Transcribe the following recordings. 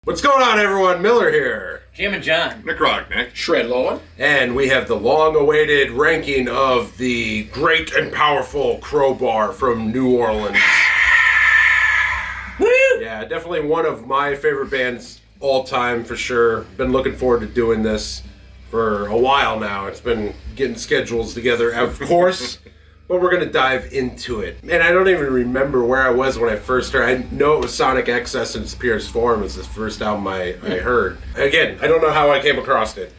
What's going on, everyone? Miller here. Jammin Jon. Necrotic Nick. Shredlord. And we have the long-awaited ranking of the great and powerful Crowbar from New Orleans. Woo! Yeah, definitely one of my favorite bands all time, for sure. Been looking forward to doing this for a while now. It's been getting schedules together, of course. But we're going to dive into it. And I don't even remember where I was when I first heard. I know it was Sonic Excess in its purest form. It was the first album I heard. Again, I don't know how I came across it.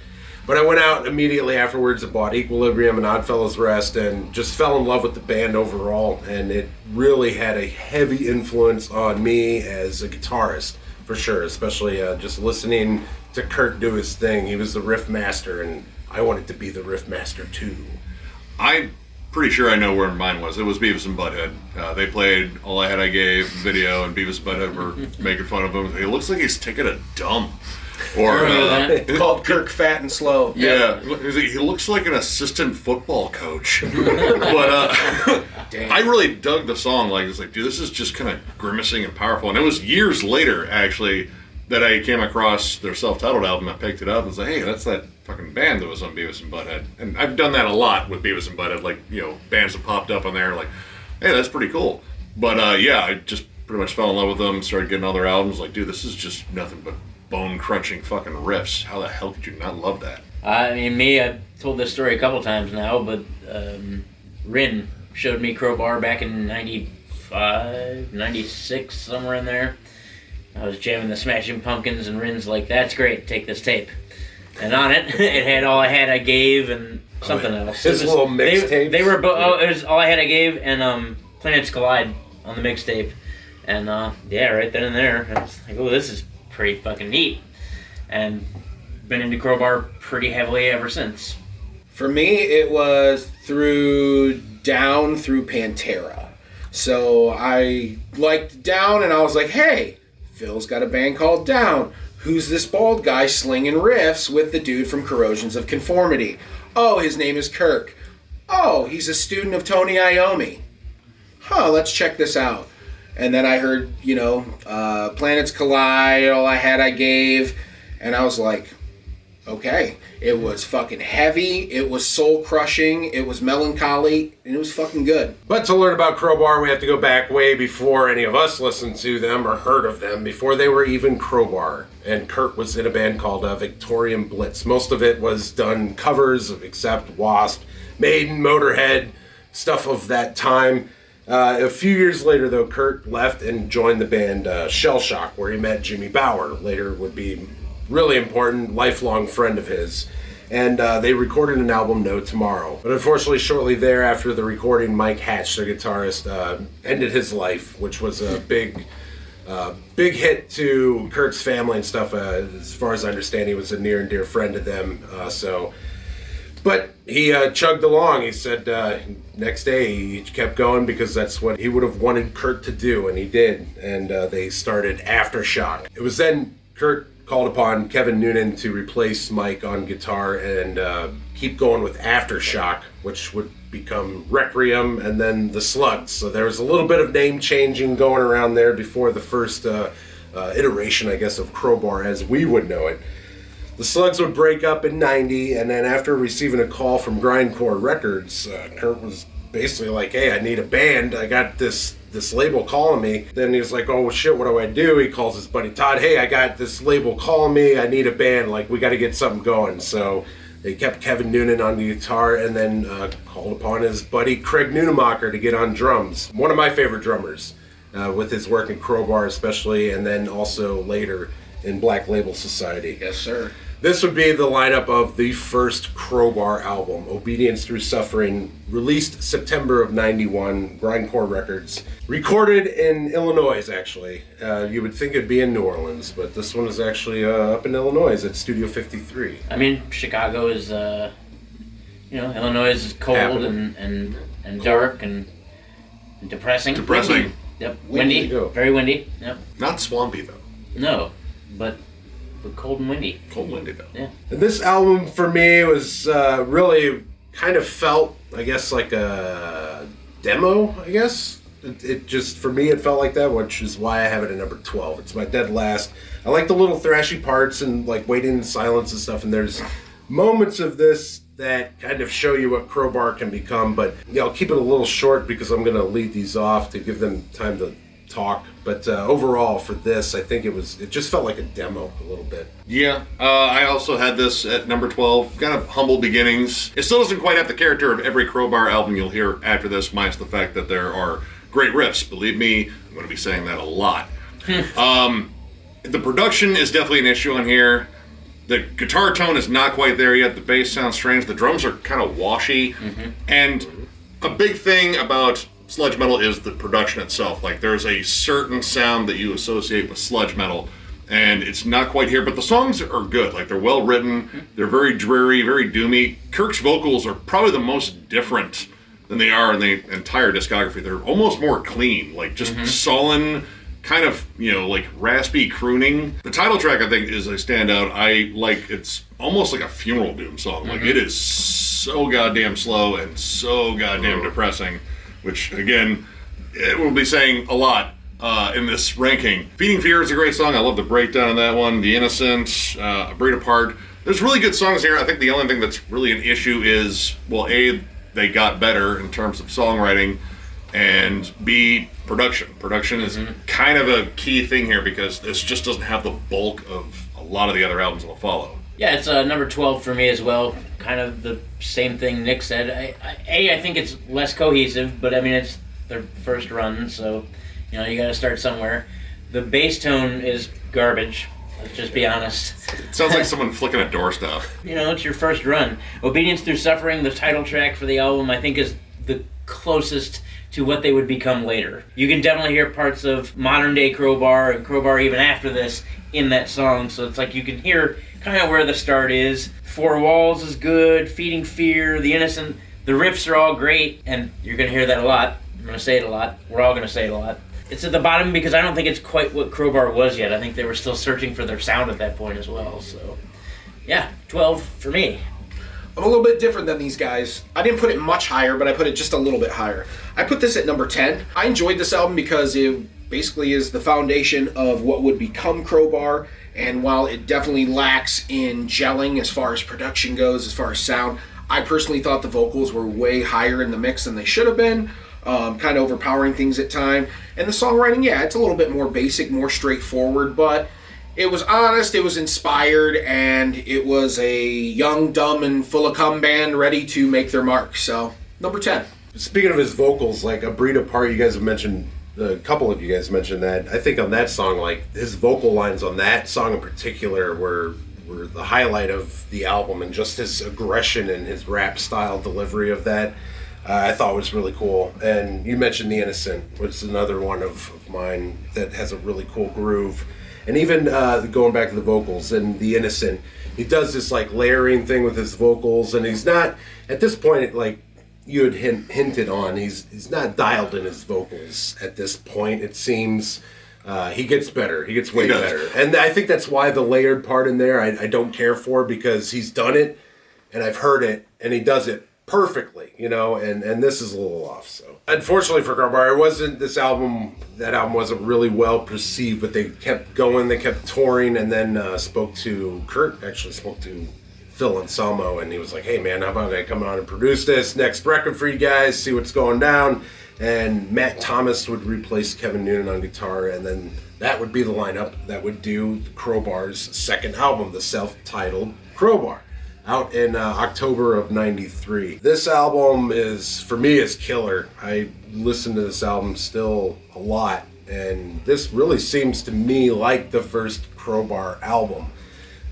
But I went out immediately afterwards and bought Equilibrium and Oddfellows Rest and just fell in love with the band overall. And it really had a heavy influence on me as a guitarist, for sure. Especially just listening to Kurt do his thing. He was the riff master, and I wanted to be the riff master too. I'm pretty sure I know where mine was. It was Beavis and Butthead. They played All I Had I Gave video, and Beavis and Butthead were making fun of him. It looks like he's taking a dump. Or Called Kirk Fat and Slow. Yeah, he looks like an assistant football coach. But I really dug the song. Like, it's like, dude, this is just kind of grimacing and powerful. And it was years later, actually, that I came across their self-titled album. I picked it up and was like, hey, that's that fucking band that was on Beavis and Butthead. And I've done that a lot with Beavis and Butthead. Like, you know, bands have popped up on there, like, hey, that's pretty cool. But yeah, I just pretty much fell in love with them, started getting all their albums. Like, dude, this is just nothing but bone-crunching fucking riffs. How the hell could you not love that? I mean, I've told this story a couple times now, but Rin showed me Crowbar back in 95, 96, somewhere in there. I was jamming the Smashing Pumpkins, and Rin's like, that's great, take this tape. And on it, it had All I Had I Gave and something else. His little mixtape. They were both, it was All I Had I Gave and Planets Collide on the mixtape. And yeah, right then and there, I was like, oh, this is pretty fucking neat. And been into Crowbar pretty heavily ever since. For me, it was Down through Pantera. So I liked Down, and I was like, hey, Phil's got a band called Down. Who's this bald guy slinging riffs with the dude from Corrosions of Conformity? Oh, his name is Kirk. Oh, he's a student of Tony Iommi. Huh, let's check this out. And then I heard, Planets Collide, All I Had I Gave, and I was like, okay. It was fucking heavy, it was soul-crushing, it was melancholy, and it was fucking good. But to learn about Crowbar, we have to go back way before any of us listened to them or heard of them, before they were even Crowbar. And Kurt was in a band called Victorian Blitz. Most of it was done covers, except Wasp, Maiden, Motorhead, stuff of that time. A few years later, though, Kurt left and joined the band Shell Shock, where he met Jimmy Bower. Later would be really important, lifelong friend of his. And they recorded an album, No Tomorrow. But unfortunately, shortly thereafter the recording, Mike Hatch, their guitarist, ended his life, which was a big hit to Kurt's family and stuff. As far as I understand, he was a near and dear friend to them. But he chugged along. He said next day he kept going because that's what he would have wanted Kurt to do, and he did. And they started Aftershock. It was then Kurt called upon Kevin Noonan to replace Mike on guitar and keep going with Aftershock, which would become Requiem and then the Slugs. So there was a little bit of name changing going around there before the first iteration, I guess, of Crowbar as we would know it. The Slugs would break up in 90, and then after receiving a call from Grindcore Records, Kurt was basically like, hey, I need a band. I got this label calling me. Then he was like, oh shit, what do I do? He calls his buddy Todd, hey, I got this label calling me. I need a band. Like, we got to get something going. So they kept Kevin Noonan on the guitar and then called upon his buddy Craig Nunemacher to get on drums. One of my favorite drummers with his work in Crowbar especially, and then also later in Black Label Society. Yes, sir. This would be the lineup of the first Crowbar album, Obedience Through Suffering, released September of 91, Grindcore Records. Recorded in Illinois, actually. You would think it'd be in New Orleans, but this one is actually up in Illinois at Studio 53. I mean, Chicago is, Illinois is cold and dark and depressing. Depressing. Yep, windy, very windy. Yep. Not swampy, though. No, but cold and windy. Cold and windy, though. Yeah. And this album, for me, was really kind of felt, I guess, like a demo, I guess. It just, for me, it felt like that, which is why I have it at number 12. It's my dead last. I like the little thrashy parts and like waiting in silence and stuff, and there's moments of this that kind of show you what Crowbar can become, but I'll keep it a little short because I'm going to lead these off to give them time to talk. But overall, for this, I think it just felt like a demo a little bit. Yeah, I also had this at number 12, kind of humble beginnings. It still doesn't quite have the character of every Crowbar album you'll hear after this, minus the fact that there are great riffs. Believe me, I'm going to be saying that a lot. The production is definitely an issue on here. The guitar tone is not quite there yet. The bass sounds strange. The drums are kind of washy. And a big thing about sludge metal is the production itself. Like, there's a certain sound that you associate with sludge metal, and it's not quite here, but the songs are good. Like, they're well written, they're very dreary, very doomy. Kirk's vocals are probably the most different than they are in the entire discography. They're almost more clean, like just sullen, kind of, like raspy crooning. The title track, I think, is a standout. I like, it's almost like a funeral doom song. Like, it is so goddamn slow and so goddamn depressing, which, again, it will be saying a lot in this ranking. Feeding Fear is a great song. I love the breakdown on that one. The Innocent, A Breed Apart. There's really good songs here. I think the only thing that's really an issue is, well, A, they got better in terms of songwriting, and B, production. Production is kind of a key thing here because this just doesn't have the bulk of a lot of the other albums that will follow. Yeah, it's number 12 for me as well. Kind of the same thing Nick said. I think it's less cohesive, but I mean, it's their first run, so you got to start somewhere. The bass tone is garbage. Let's just be honest. It sounds like someone flicking a doorstop. It's your first run. Obedience Through Suffering, the title track for the album, I think is the closest to what they would become later. You can definitely hear parts of modern day Crowbar and Crowbar even after this in that song, so it's like you can hear kind of where the start is. Four Walls is good, Feeding Fear, The Innocent, the riffs are all great, and you're going to hear that a lot. I'm going to say it a lot. We're all going to say it a lot. It's at the bottom because I don't think it's quite what Crowbar was yet. I think they were still searching for their sound at that point as well, so yeah, 12 for me. I'm a little bit different than these guys. I didn't put it much higher, but I put it just a little bit higher. I put this at number 10. I enjoyed this album because it basically is the foundation of what would become Crowbar, and while it definitely lacks in gelling as far as production goes, as far as sound, I personally thought the vocals were way higher in the mix than they should have been, kind of overpowering things at time. And the songwriting, yeah, it's a little bit more basic, more straightforward, but it was honest, it was inspired, and it was a young, dumb, and full of cum band ready to make their mark. So, number 10. Speaking of his vocals, like A Breed Apart, you guys have mentioned, a couple of you guys mentioned that. I think on that song, like, his vocal lines on that song in particular were the highlight of the album, and just his aggression and his rap style delivery of that, I thought was really cool. And you mentioned The Innocent, which is another one of mine that has a really cool groove. And even going back to the vocals and The Innocent, he does this like layering thing with his vocals, and he's not, at this point, like you had hinted on, he's not dialed in his vocals at this point. It seems he gets better. He gets way better. And I think that's why the layered part in there I don't care for, because he's done it, and I've heard it, and he does it perfectly, and this is a little off. So unfortunately for Crowbar, that album wasn't really well perceived, but they kept going, they kept touring, and then Kurt actually spoke to Phil Anselmo, and he was like, hey man, how about I come on and produce this next record for you guys, see what's going down. And Matt Thomas would replace Kevin Noonan on guitar, and then that would be the lineup that would do Crowbar's second album, the self-titled Crowbar, out in October of 93. This album is killer. I listen to this album still a lot, and this really seems to me like the first Crowbar album.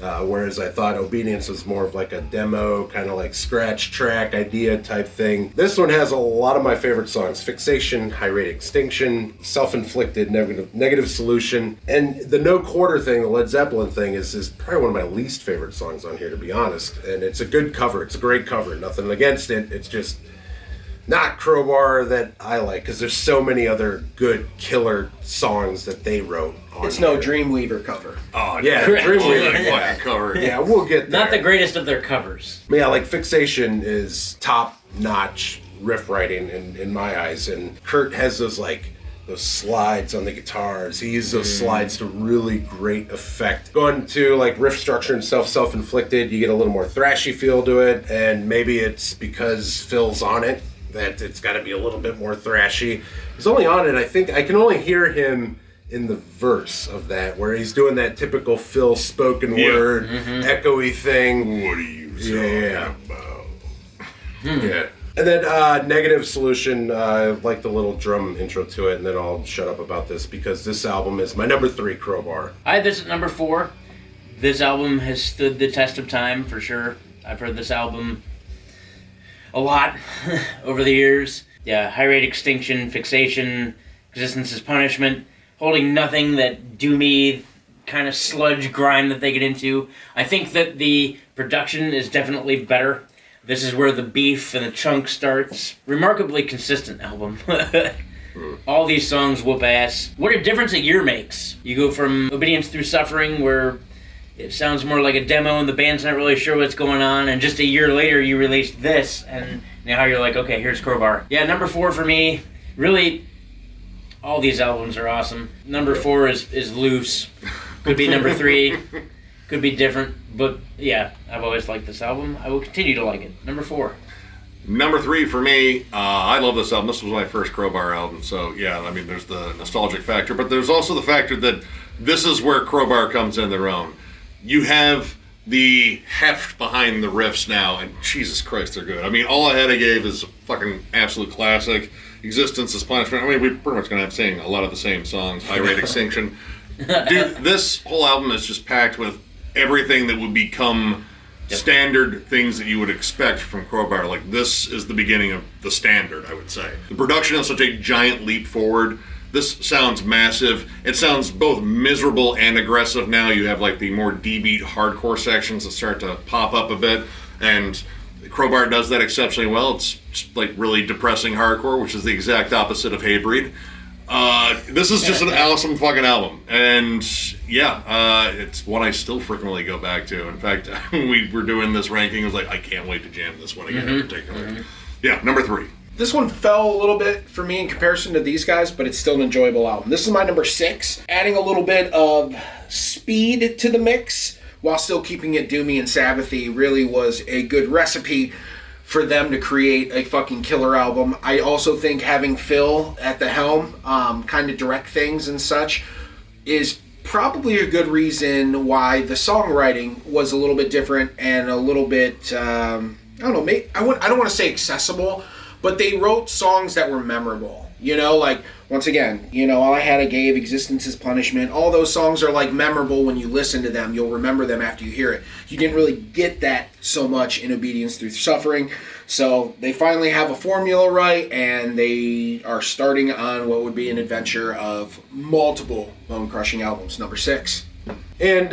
Whereas I thought Obedience was more of like a demo, kind of like scratch track idea type thing. This one has a lot of my favorite songs: Fixation, High Rate Extinction, Self-Inflicted, Negative Solution, and the No Quarter thing, the Led Zeppelin thing, is probably one of my least favorite songs on here, to be honest. And it's a good cover. It's a great cover. Nothing against it. It's just not Crowbar that I like, because there's so many other good killer songs that they wrote on It's here. no Dreamweaver cover. Oh, yeah, Dreamweaver Fucking cover. Yeah, we'll get there. Not the greatest of their covers. Yeah, like Fixation is top-notch riff writing in my eyes. And Kurt has those slides on the guitars. He uses those slides to really great effect. Going to like riff structure and self-inflicted, you get a little more thrashy feel to it, and maybe it's because Phil's on it that it's got to be a little bit more thrashy. He's only on it, I think I can only hear him in the verse of that, where he's doing that typical Phil spoken word, echoey thing. What are you talking about? Yeah. And then Negative Solution, like the little drum intro to it, and then I'll shut up about this because this album is my number 3 Crowbar. I had this at number 4. This album has stood the test of time for sure. I've heard this album a lot over the years. Yeah, High Rate Extinction, Fixation, Existence is Punishment, Holding Nothing, that doomy kind of sludge grind that they get into. I think that the production is definitely better. This is where the beef and the chunk starts. Remarkably consistent album. All these songs whoop ass. What a difference a year makes. You go from Obedience Through Suffering, where it sounds more like a demo and the band's not really sure what's going on, and just a year later you released this, and now you're like, okay, here's Crowbar. Yeah, number 4 for me. Really, all these albums are awesome. Number 4 is loose. Could be number 3. Could be different, but yeah, I've always liked this album. I will continue to like it. Number 4. Number 3 for me, I love this album. This was my first Crowbar album, so yeah, I mean, there's the nostalgic factor, but there's also the factor that this is where Crowbar comes in their own. You have the heft behind the riffs now, and Jesus Christ, they're good. I mean, All I Had I Gave is a fucking absolute classic. Existence is Punishment. I mean, we're pretty much going to have sing a lot of the same songs. High Rate Extinction. Dude, this whole album is just packed with everything that would become standard things that you would expect from Crowbar. Like, this is the beginning of the standard, I would say. The production is such a giant leap forward. This sounds massive. It sounds both miserable and aggressive now. You have like the more D-beat hardcore sections that start to pop up a bit, and Crowbar does that exceptionally well. It's like really depressing hardcore, which is the exact opposite of Hatebreed. This is just an awesome fucking album, and yeah, it's one I still frequently go back to. In fact, when we were doing this ranking, I was like, I can't wait to jam this one again in particular. Yeah, number 3. This one fell a little bit for me in comparison to these guys, but it's still an enjoyable album. This is my number 6, adding a little bit of speed to the mix while still keeping it doomy and Sabbathy really was a good recipe for them to create a fucking killer album. I also think having Phil at the helm, kind of direct things and such, is probably a good reason why the songwriting was a little bit different and a little bit, I don't know, I don't want to say accessible, but they wrote songs that were memorable. You know, like, once again, you know, All I Had I Gave, Existence is Punishment, all those songs are, like, memorable when you listen to them. You'll remember them after you hear it. You didn't really get that so much in Obedience Through Suffering. So they finally have a formula right, and they are starting on what would be an adventure of multiple bone-crushing albums. Number 6. And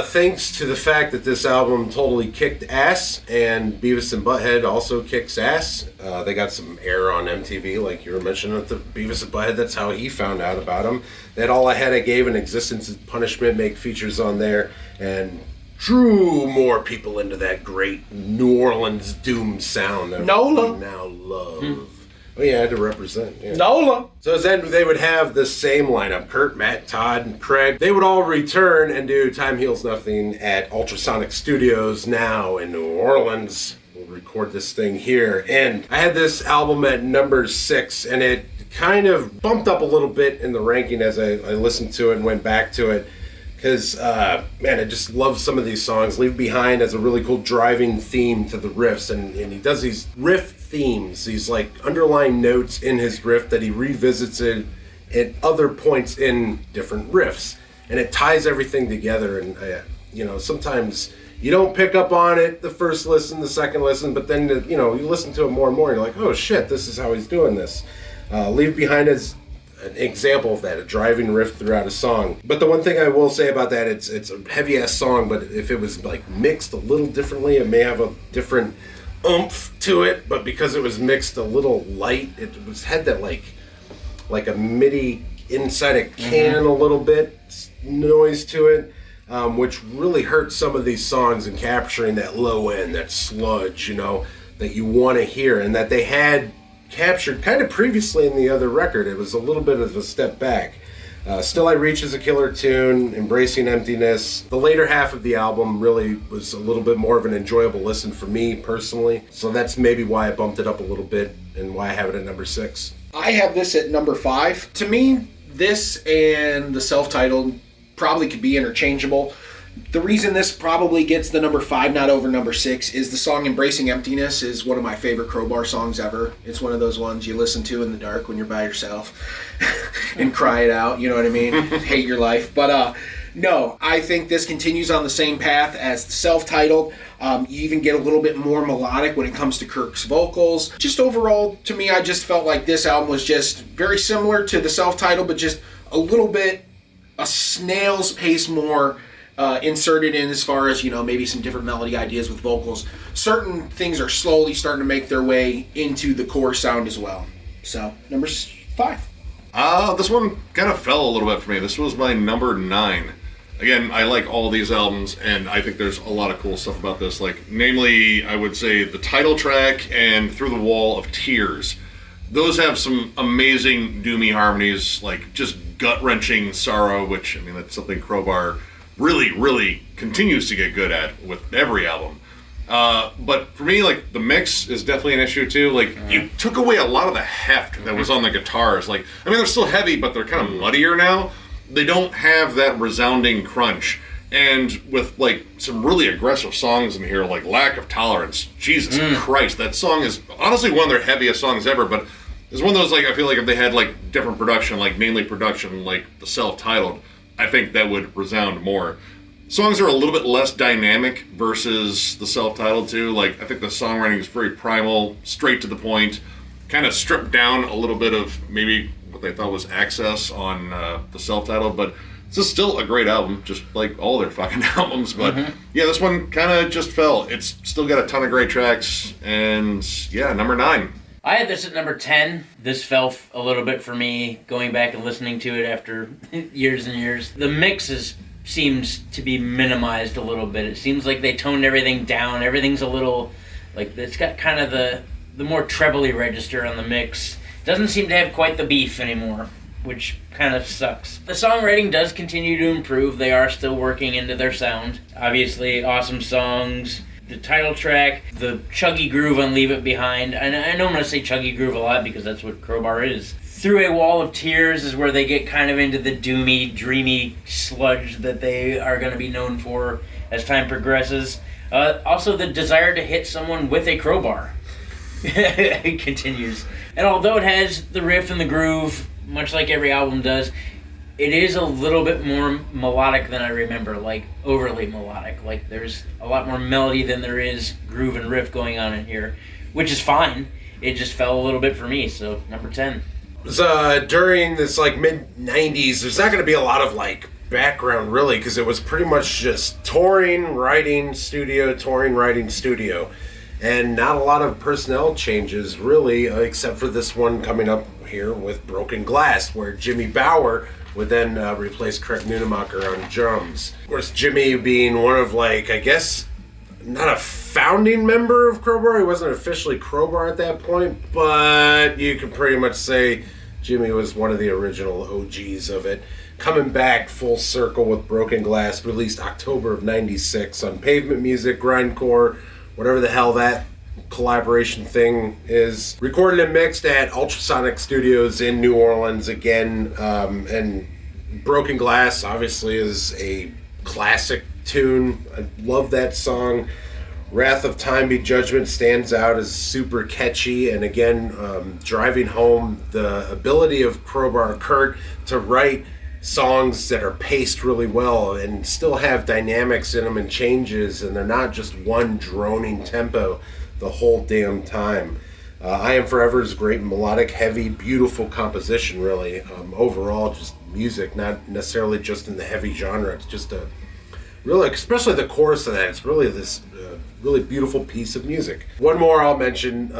thanks to the fact that this album totally kicked ass, and Beavis and Butthead also kicks ass, they got some air on MTV, like you were mentioning with the Beavis and Butthead. That's how he found out about them. That All I Had I Gave and Existence is Punishment make features on there, and drew more people into that great New Orleans doom sound that NOLA. we now love. Oh yeah, I had to represent. Yeah. NOLA. So then they would have the same lineup: Kurt, Matt, Todd, and Craig. They would all return and do Time Heals Nothing at Ultrasonic Studios now in New Orleans. We'll record this thing here. And I had this album at number 6, and it kind of bumped up a little bit in the ranking as I listened to it and went back to it. Because, man, I just love some of these songs. Leave Behind has a really cool driving theme to the riffs, and he does these riff themes, these like underlying notes in his riff that he revisits it at other points in different riffs. And it ties everything together, and, you know, sometimes you don't pick up on it the first listen, the second listen, but then, you know, you listen to it more and more, you're like, oh shit, this is how he's doing this. Leave Behind is an example of that, a driving riff throughout a song. But the one thing I will say about that, it's a heavy ass song, but if it was like mixed a little differently, it may have a different oomph to it. But because it was mixed a little light, had that like a MIDI inside a can a little bit noise to it, which really hurt some of these songs in capturing that low end, that sludge, you know, that you want to hear, and that they had captured kind of previously in the other record. It was a little bit of a step back. Still I Reach is a killer tune, Embracing Emptiness. The later half of the album really was a little bit more of an enjoyable listen for me personally. So that's maybe why I bumped it up a little bit and why I have it at number 6. I have this at number 5. To me, this and the self-titled probably could be interchangeable. The reason this probably gets the number 5, not over number 6, is the song Embracing Emptiness is one of my favorite Crowbar songs ever. It's one of those ones you listen to in the dark when you're by yourself and cry it out, you know what I mean? Hate your life. But no, I think this continues on the same path as the self-titled. You even get a little bit more melodic when it comes to Kirk's vocals. Just overall, to me, I just felt like this album was just very similar to the self-titled, but just a little bit, a snail's pace more inserted in as far as, maybe some different melody ideas with vocals. Certain things are slowly starting to make their way into the core sound as well. So, number 5. This one kind of fell a little bit for me. This was my number 9. Again, I like all these albums, and I think there's a lot of cool stuff about this. Like, namely, I would say the title track and Through the Wall of Tears. Those have some amazing doomy harmonies, like just gut-wrenching sorrow, which, I mean, that's something Crowbar really, really continues to get good at with every album. But for me, like, the mix is definitely an issue too. Like, you took away a lot of the heft that was on the guitars. Like, I mean, they're still heavy, but they're kind of muddier now. They don't have that resounding crunch. And with, like, some really aggressive songs in here, like Lack of Tolerance, Jesus Christ, that song is honestly one of their heaviest songs ever, but it's one of those, like, I feel like if they had, like, different production, like, mainly production, like the self-titled, I think that would resound more. Songs are a little bit less dynamic versus the self-titled too. Like, I think the songwriting is very primal, straight to the point, kind of stripped down a little bit of maybe what they thought was access on the self-titled, but this is still a great album, just like all their fucking albums. But yeah, this one kind of just fell. It's still got a ton of great tracks, and yeah, number 9. I had this at number 10. This fell a little bit for me, going back and listening to it after years and years. The mixes seems to be minimized a little bit. It seems like they toned everything down. Everything's a little, like, it's got kind of the more trebly register on the mix. Doesn't seem to have quite the beef anymore, which kind of sucks. The songwriting does continue to improve. They are still working into their sound. Obviously, awesome songs. The title track, the chuggy groove on Leave It Behind. I know I'm going to say chuggy groove a lot because that's what Crowbar is. Through a Wall of Tears is where they get kind of into the doomy, dreamy sludge that they are going to be known for as time progresses. Also, the desire to hit someone with a crowbar. It continues. And although it has the riff and the groove, much like every album does, it is a little bit more melodic than I remember, like overly melodic. Like, there's a lot more melody than there is groove and riff going on in here, which is fine. It just fell a little bit for me, so number 10. During this, like, mid-90s, there's not going to be a lot of, like, background, really, because it was pretty much just touring, writing, studio, and not a lot of personnel changes, really, except for this one coming up here with Broken Glass, where Jimmy Bauer would then replace Craig Nunemacher on drums. Of course, Jimmy being one of, like, I guess, not a founding member of Crowbar. He wasn't officially Crowbar at that point, but you can pretty much say Jimmy was one of the original OGs of it. Coming back full circle with Broken Glass, released October of 96 on Pavement Music, Grindcore, whatever the hell that collaboration thing is. Recorded and mixed at Ultrasonic Studios in New Orleans again, and Broken Glass obviously is a classic tune. I love that song. Wrath of Time Be Judgment stands out as super catchy, and again, driving home the ability of Crowbar Kurt to write songs that are paced really well and still have dynamics in them and changes, and they're not just one droning tempo the whole damn time. I Am Forever is great, melodic, heavy, beautiful composition, really. Overall, just music, not necessarily just in the heavy genre. It's just a really, especially the chorus of that, it's really this really beautiful piece of music. One more I'll mention,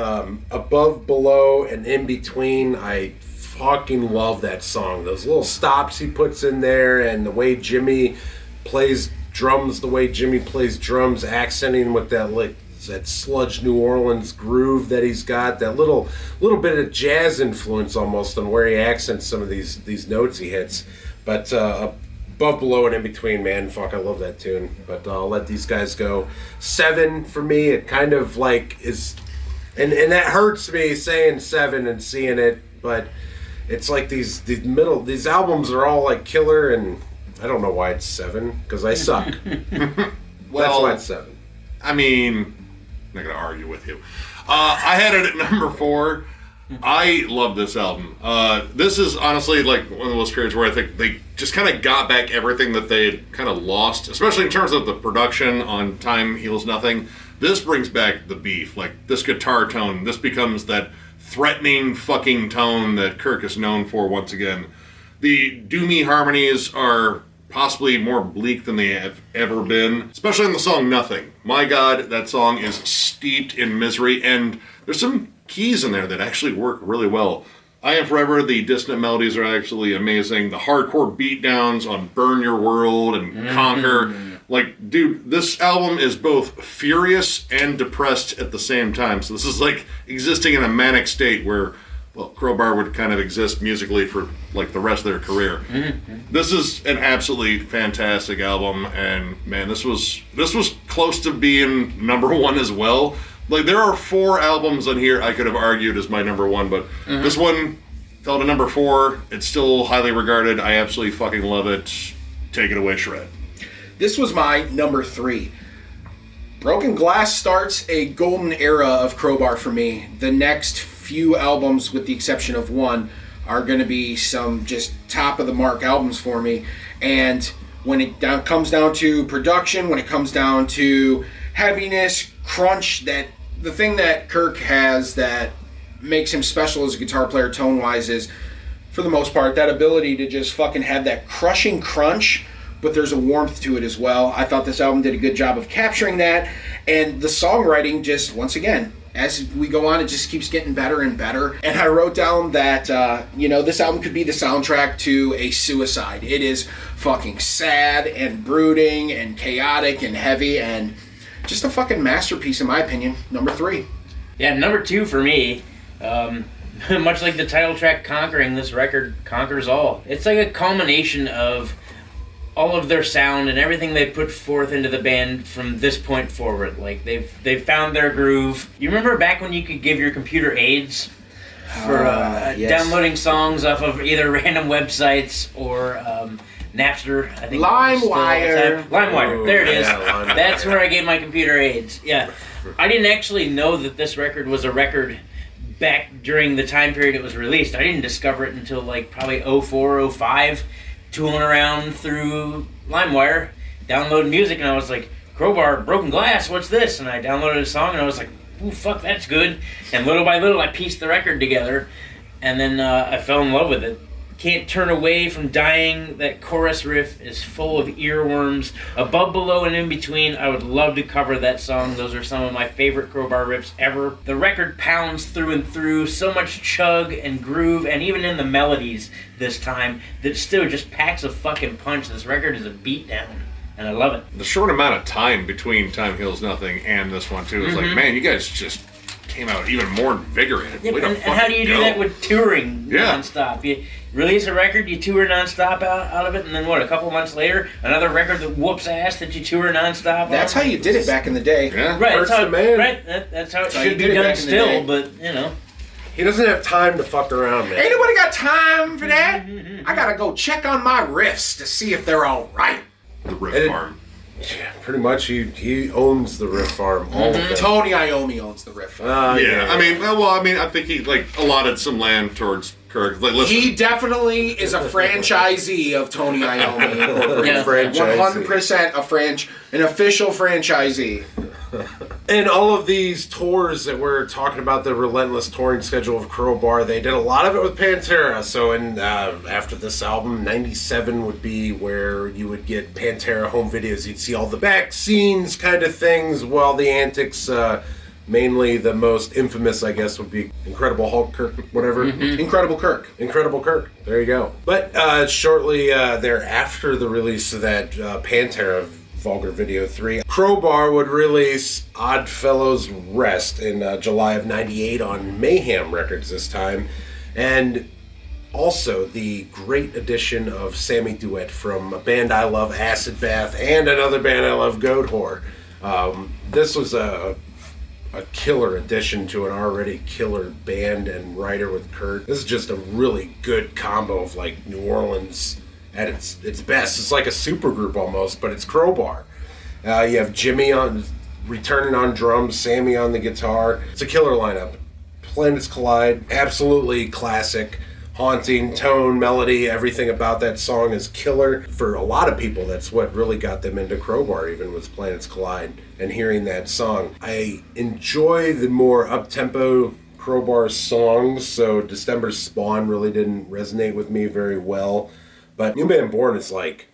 Above, Below, and In Between. I fucking love that song. Those little stops he puts in there, and the way Jimmy plays drums, accenting with that, like, that sludge New Orleans groove that he's got, that little bit of jazz influence almost on where he accents some of these notes he hits. But above, below, and in between, man, fuck, I love that tune. But I'll let these guys go. 7 for me. It kind of like is, and that hurts me saying 7 and seeing it, but it's like these albums are all like killer, and I don't know why it's 7, because I suck. Well, that's why it's 7. I mean, I'm not going to argue with you. I had it at number 4. I love this album. This is honestly like one of those periods where I think they just kind of got back everything that they had kind of lost, especially in terms of the production on Time Heals Nothing. This brings back the beef, like this guitar tone. This becomes that threatening fucking tone that Kirk is known for once again. The doomy harmonies are possibly more bleak than they have ever been, especially in the song Nothing. My God, that song is steeped in misery, and there's some keys in there that actually work really well. I Am Forever, the dissonant melodies are actually amazing. The hardcore beatdowns on Burn Your World and Conquer. Like, dude, this album is both furious and depressed at the same time. So this is like existing in a manic state where, well, Crowbar would kind of exist musically for like the rest of their career. This is an absolutely fantastic album, and man, this was close to being number 1 as well. Like, there are 4 albums on here I could have argued as my number 1, but this one fell to number 4. It's still highly regarded. I absolutely fucking love it. Take it away, Shred. This was my number 3. Broken Glass starts a golden era of Crowbar for me. The next few albums, with the exception of one, are going to be some just top-of-the-mark albums for me. And when it comes down to production, when it comes down to heaviness, crunch, that the thing that Kirk has that makes him special as a guitar player tone-wise is, for the most part, that ability to just fucking have that crushing crunch, but there's a warmth to it as well. I thought this album did a good job of capturing that, and the songwriting just, once again, as we go on, it just keeps getting better and better. And I wrote down that, this album could be the soundtrack to a suicide. It is fucking sad and brooding and chaotic and heavy and just a fucking masterpiece in my opinion. Number 3. Yeah, number 2 for me. Much like the title track Conquering, this record conquers all. It's like a culmination of all of their sound and everything they put forth into the band from this point forward. Like, they've found their groove. You remember back when you could give your computer aids for yes. downloading songs off of either random websites or Napster, I think. LimeWire. LimeWire. There it is. Yeah, That's where I get my computer aids. Yeah. I didn't actually know that this record was a record back during the time period it was released. I didn't discover it until like probably 04, 05, tooling around through LimeWire, downloading music, and I was like, Crowbar, Broken Glass, what's this? And I downloaded a song, and I was like, ooh, fuck, that's good. And little by little, I pieced the record together, and then I fell in love with it. Can't Turn Away from Dying, that chorus riff is full of earworms. Above, Below, and In Between, I would love to cover that song. Those are some of my favorite Crowbar riffs ever. The record pounds through and through, so much chug and groove, and even in the melodies this time, that still just packs a fucking punch. This record is a beatdown, and I love it. The short amount of time between Time Heals Nothing and this one, too, is like, man, you guys just came out even more invigorated. Yeah, and how do you do that with touring nonstop? You release a record, you tour nonstop out of it, and then what, a couple months later, another record that whoops ass that you tour nonstop. That's how you did it back in the day. Yeah. Right, Hurts the man. Right, that's how it should be done still, but, you know. He doesn't have time to fuck around, man. Ain't nobody got time for that. I gotta go check on my riffs to see if they're all right. The riff farm. Yeah, pretty much. He owns the riff farm. All of them. Tony Iommi owns the riff farm. I think he allotted some land towards Kirk. Like, listen, He definitely is a franchisee of Tony Iommi. Yeah. 100% an official franchisee. And all of these tours that we're talking about, the relentless touring schedule of Crowbar, they did a lot of it with Pantera. So after this album, 97 would be where you would get Pantera home videos. You'd see all the back scenes kind of things, while the antics, mainly the most infamous, I guess, would be Incredible Hulk Kirk, whatever. Incredible Kirk. Incredible Kirk. There you go. But shortly thereafter the release of that Pantera Vulgar Video 3. Crowbar would release Oddfellows Rest in July of 98 on Mayhem Records this time. And also the great addition of Sammy Duet from a band I love, Acid Bath, and another band I love, Goat Whore. This was a killer addition to an already killer band and writer with Kurt. This is just a really good combo of like New Orleans at its best. It's like a supergroup almost, but it's Crowbar. You have Jimmy returning on drums, Sammy on the guitar. It's a killer lineup. Planets Collide, absolutely classic. Haunting, tone, melody, everything about that song is killer. For a lot of people, that's what really got them into Crowbar, even was Planets Collide and hearing that song. I enjoy the more up-tempo Crowbar songs, so December's Spawn really didn't resonate with me very well. But New Man Born is like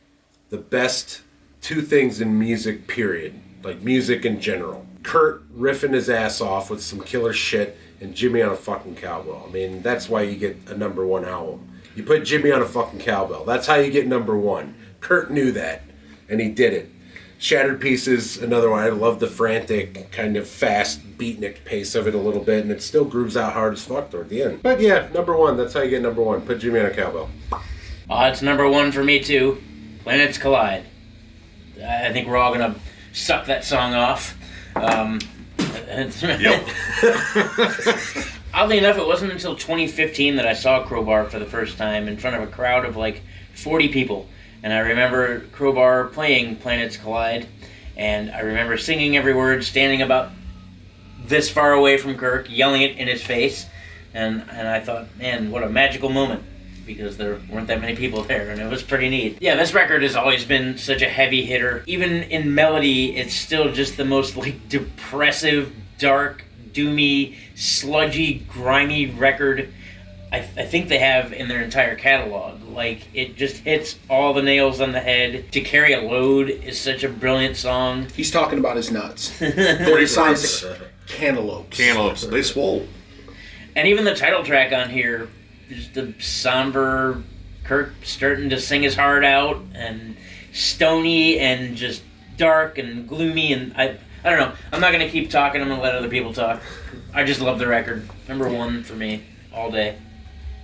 the best two things in music, period. Like music in general. Kurt riffing his ass off with some killer shit, and Jimmy on a fucking cowbell. I mean, that's why you get a number one album. You put Jimmy on a fucking cowbell. That's how you get number one. Kurt knew that, and he did it. Shattered Pieces, another one. I love the frantic, kind of fast beatnik pace of it a little bit, and it still grooves out hard as fuck toward the end. But yeah, number one. That's how you get number one. Put Jimmy on a cowbell. It's number one for me too. Planets Collide. I think we're all gonna suck that song off. Yep. Oddly enough, it wasn't until 2015 that I saw Crowbar for the first time in front of a crowd of like 40 people. And I remember Crowbar playing Planets Collide, and I remember singing every word, standing about this far away from Kirk, yelling it in his face. And I thought, man, what a magical moment, because there weren't that many people there, and it was pretty neat. Yeah, this record has always been such a heavy hitter. Even in melody, it's still just the most like depressive, dark, doomy, sludgy, grimy record I think they have in their entire catalog. Like, it just hits all the nails on the head. To Carry a Load is such a brilliant song. He's talking about his nuts. They're the size of cantaloupes. Cantaloupes, they swole. And even the title track on here, just the somber Kirk starting to sing his heart out, and stony and just dark and gloomy, and I don't know. I'm not going to keep talking. I'm going to let other people talk. I just love the record. Number one for me, all day.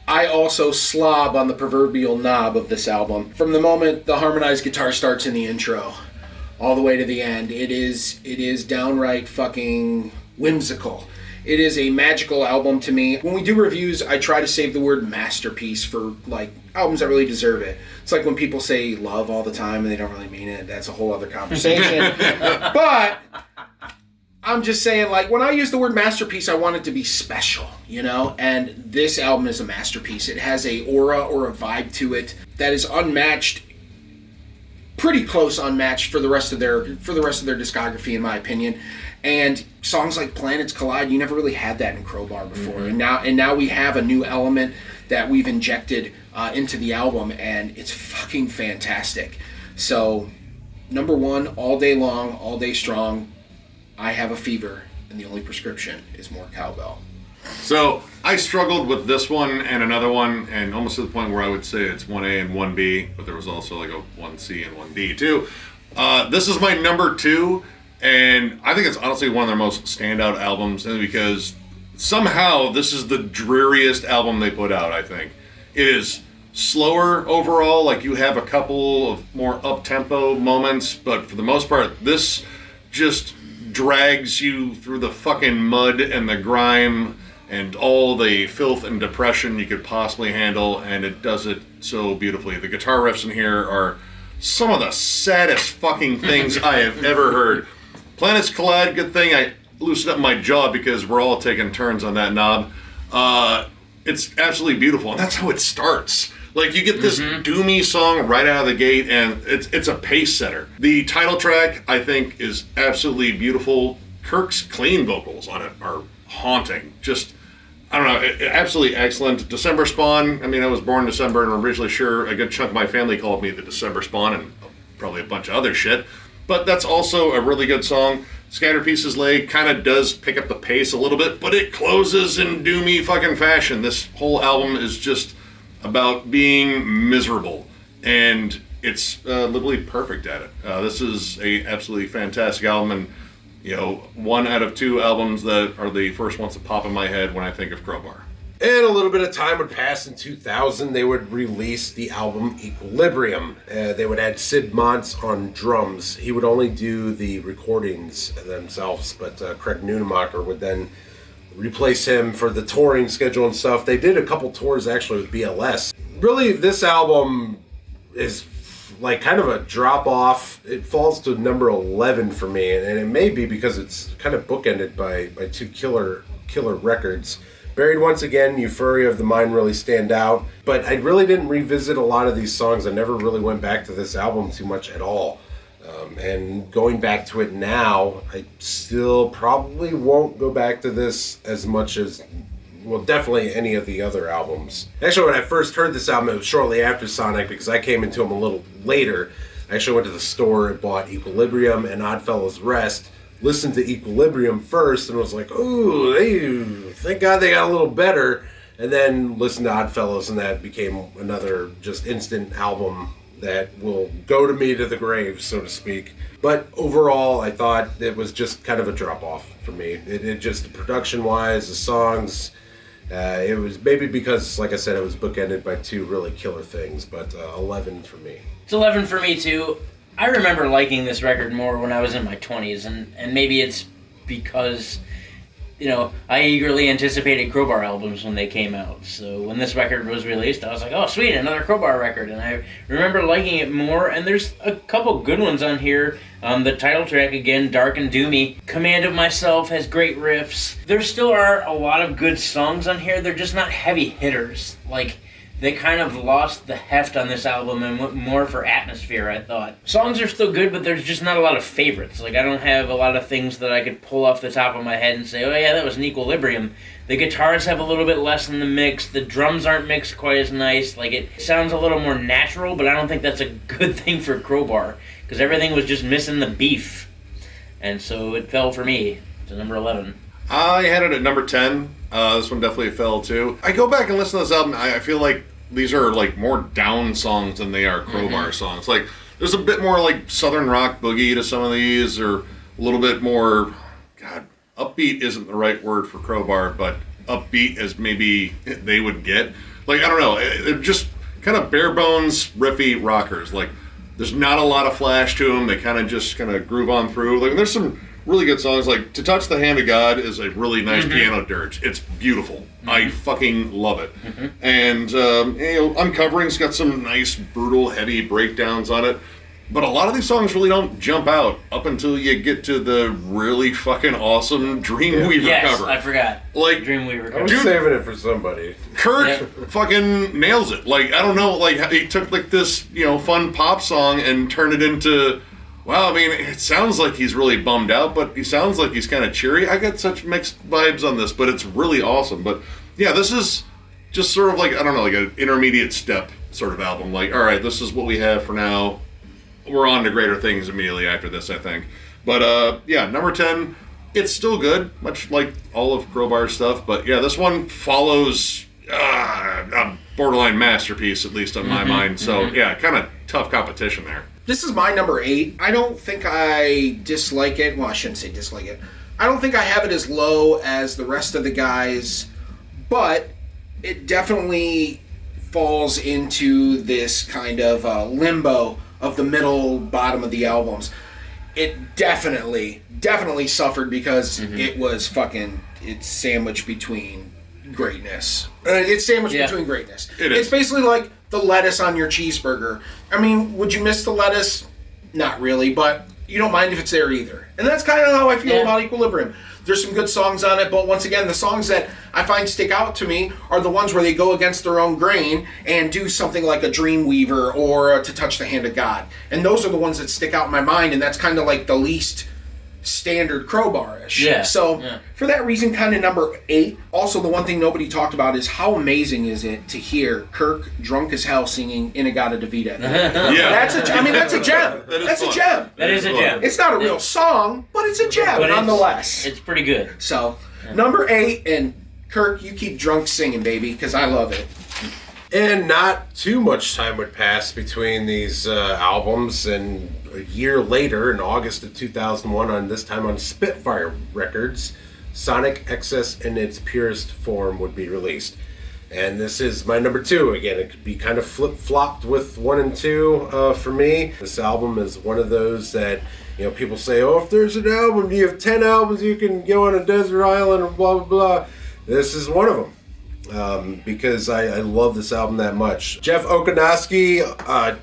I also slob on the proverbial knob of this album. From the moment the harmonized guitar starts in the intro, all the way to the end, it is downright fucking whimsical. It is a magical album to me. When we do reviews, I try to save the word masterpiece for like albums that really deserve it. It's like when people say love all the time and they don't really mean it. That's a whole other conversation. But I'm just saying, like, when I use the word masterpiece, I want it to be special, you know? And this album is a masterpiece. It has a aura or a vibe to it that is unmatched, pretty close unmatched for the rest of their discography, in my opinion. And songs like Planets Collide, you never really had that in Crowbar before. Mm-hmm. And now we have a new element that we've injected into the album, and it's fucking fantastic. So, number one, all day long, all day strong. I have a fever, and the only prescription is more cowbell. So I struggled with this one and another one, and almost to the point where I would say it's 1A and 1B, but there was also like a 1C and 1D too. This is my number two, and I think it's honestly one of their most standout albums, because somehow this is the dreariest album they put out, I think. It is slower overall, like you have a couple of more up-tempo moments, but for the most part, this just drags you through the fucking mud and the grime and all the filth and depression you could possibly handle, and it does it so beautifully. The guitar riffs in here are some of the saddest fucking things I have ever heard. Planets Collide, good thing I loosened up my jaw because we're all taking turns on that knob. It's absolutely beautiful, and that's how it starts. Like, you get this doomy song right out of the gate, and it's a pace setter. The title track, I think, is absolutely beautiful. Kirk's clean vocals on it are haunting. Just, I don't know, absolutely excellent. December Spawn, I mean, I was born in December, and I'm originally sure a good chunk of my family called me the December Spawn, and probably a bunch of other shit. But that's also a really good song. Scattered Pieces Lay kind of does pick up the pace a little bit, but it closes in doomy fucking fashion. This whole album is just about being miserable, and it's literally perfect at it. This is a absolutely fantastic album, and one out of two albums that are the first ones to pop in my head when I think of Crowbar. And a little bit of time would pass. In 2000, they would release the album Equilibrium. They would add Sid Montz on drums. He would only do the recordings themselves, but Craig Nunemacher would then replace him for the touring schedule and stuff. They did a couple tours actually with BLS. Really, this album is like kind of a drop off. It falls to number 11 for me, and it may be because it's kind of bookended by two killer records. Buried Once Again, Euphoria of the Mind really stand out, but I really didn't revisit a lot of these songs. I never really went back to this album too much at all. And going back to it now, I still probably won't go back to this as much as, well, definitely any of the other albums. Actually, when I first heard this album, it was shortly after Sonic, because I came into them a little later. I actually went to the store and bought Equilibrium and Oddfellows Rest, listened to Equilibrium first, and was like, ooh, thank God they got a little better. And then listened to Oddfellows, and that became another just instant album that will go to me to the grave, so to speak. But overall, I thought it was just kind of a drop-off for me. It just, production-wise, the songs, it was maybe because, like I said, it was bookended by two really killer things, but 11 for me. It's 11 for me, too. I remember liking this record more when I was in my 20s, and maybe it's because, I eagerly anticipated Crowbar albums when they came out. So when this record was released, I was like, oh, sweet, another Crowbar record. And I remember liking it more, and there's a couple good ones on here. The title track, again, Dark and Doomy. Command of Myself has great riffs. There still are a lot of good songs on here. They're just not heavy hitters. Like, they kind of lost the heft on this album and went more for atmosphere, I thought. Songs are still good, but there's just not a lot of favorites. Like, I don't have a lot of things that I could pull off the top of my head and say, oh yeah, that was an Equilibrium. The guitars have a little bit less in the mix. The drums aren't mixed quite as nice. Like, it sounds a little more natural, but I don't think that's a good thing for Crowbar, because everything was just missing the beef. And so it fell for me to number 11. I had it at number 10. This one definitely fell too. I go back and listen to this album, I feel like these are like more down songs than they are Crowbar songs. Like, there's a bit more like Southern rock boogie to some of these, or a little bit more, upbeat isn't the right word for Crowbar, but upbeat as maybe they would get. Like, I don't know, they're just kind of bare bones, riffy rockers. Like, there's not a lot of flash to them. They kind of groove on through. Like, there's some really good songs. Like, To Touch the Hand of God is a really nice piano dirge. It's beautiful. I fucking love it. And Uncovering's got some nice, brutal, heavy breakdowns on it. But a lot of these songs really don't jump out up until you get to the really fucking awesome Dreamweaver cover. Yes, I forgot. Like, Dreamweaver cover. I was saving it for somebody. Kurt fucking nails it. Like, I don't know, like, he took like this, fun pop song and turned it into, well, I mean, it sounds like he's really bummed out, but he sounds like he's kind of cheery. I got such mixed vibes on this, but it's really awesome. But yeah, this is just sort of like, I don't know, like an intermediate step sort of album. Like, all right, this is what we have for now. We're on to greater things immediately after this, I think. But yeah, number 10, it's still good, much like all of Crowbar's stuff. But yeah, this one follows a borderline masterpiece, at least on my mind. So yeah, kind of tough competition there. This is my number 8. I don't think I dislike it. Well, I shouldn't say dislike it. I don't think I have it as low as the rest of the guys, but it definitely falls into this kind of limbo of the middle bottom of the albums. It definitely suffered because it's sandwiched between greatness. It's sandwiched between greatness. It's basically like the lettuce on your cheeseburger. I mean, would you miss the lettuce? Not really, but you don't mind if it's there either. And that's kind of how I feel about Equilibrium. There's some good songs on it, but once again, the songs that I find stick out to me are the ones where they go against their own grain and do something like a Dreamweaver or To Touch the Hand of God. And those are the ones that stick out in my mind, and that's kind of like the least standard Crowbar-ish. For that reason, kind of number 8. Also, the one thing nobody talked about is how amazing is it to hear Kirk drunk as hell singing Inagata-Davida. That's a gem. That's a gem. That is a gem. It's not a real song, but it's a gem nonetheless. It's pretty good. So, number 8, and Kirk, you keep drunk singing, baby, because I love it. And not too much time would pass between these albums, and a year later, in August of 2001, this time on Spitfire Records, Sonic Excess in its purest form would be released. And this is my number 2. Again, it could be kind of flip-flopped with 1 and 2 for me. This album is one of those that, people say, oh, if there's an album, you have 10 albums, you can go on a desert island and blah, blah, blah. This is one of them. Because I love this album that much. Jeff Okonoski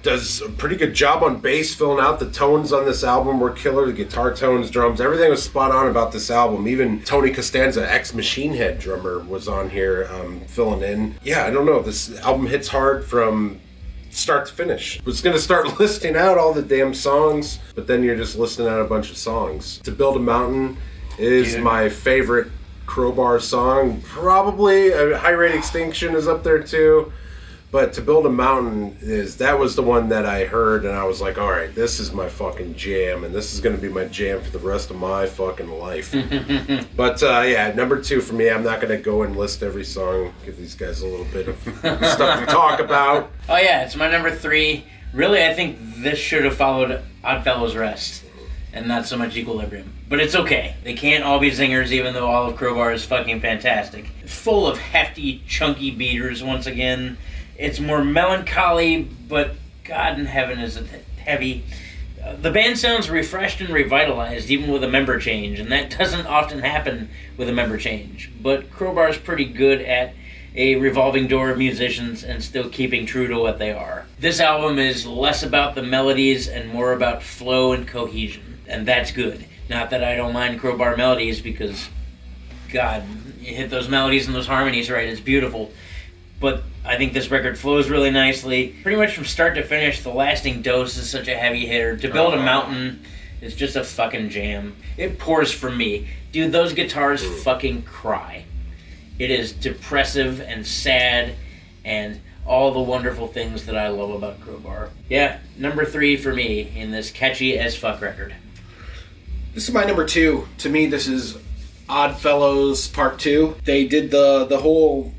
does a pretty good job on bass, filling out the tones on this album were killer. The guitar tones, drums, everything was spot on about this album. Even Tony Costanza, ex-Machine Head drummer, was on here filling in. Yeah, I don't know. This album hits hard from start to finish. I was going to start listing out all the damn songs, but then you're just listing out a bunch of songs. To Build a Mountain is my favorite Crowbar song. Probably High Rate Extinction is up there too, but To Build a Mountain that was the one that I heard and I was like, all right, this is my fucking jam, and this is going to be my jam for the rest of my fucking life. But number 2 for me. I'm not going to go and list every song, give these guys a little bit of stuff to talk about. Oh yeah, it's my number 3. Really, I think this should have followed Oddfellows Rest and not so much Equilibrium. But it's okay. They can't all be zingers, even though all of Crowbar is fucking fantastic. Full of hefty, chunky beaters once again. It's more melancholy, but God in heaven is it heavy. The band sounds refreshed and revitalized, even with a member change, and that doesn't often happen with a member change. But Crowbar's pretty good at a revolving door of musicians and still keeping true to what they are. This album is less about the melodies and more about flow and cohesion, and that's good. Not that I don't mind Crowbar melodies, because, God, you hit those melodies and those harmonies right, it's beautiful. But I think this record flows really nicely. Pretty much from start to finish, The Lasting Dose is such a heavy hitter. To Build a Mountain is just a fucking jam. It pours for me. Dude, those guitars fucking cry. It is depressive and sad and all the wonderful things that I love about Crowbar. Yeah, number 3 for me in this catchy as fuck record. This is my number 2. To me, this is Oddfellows Part 2. They did the whole,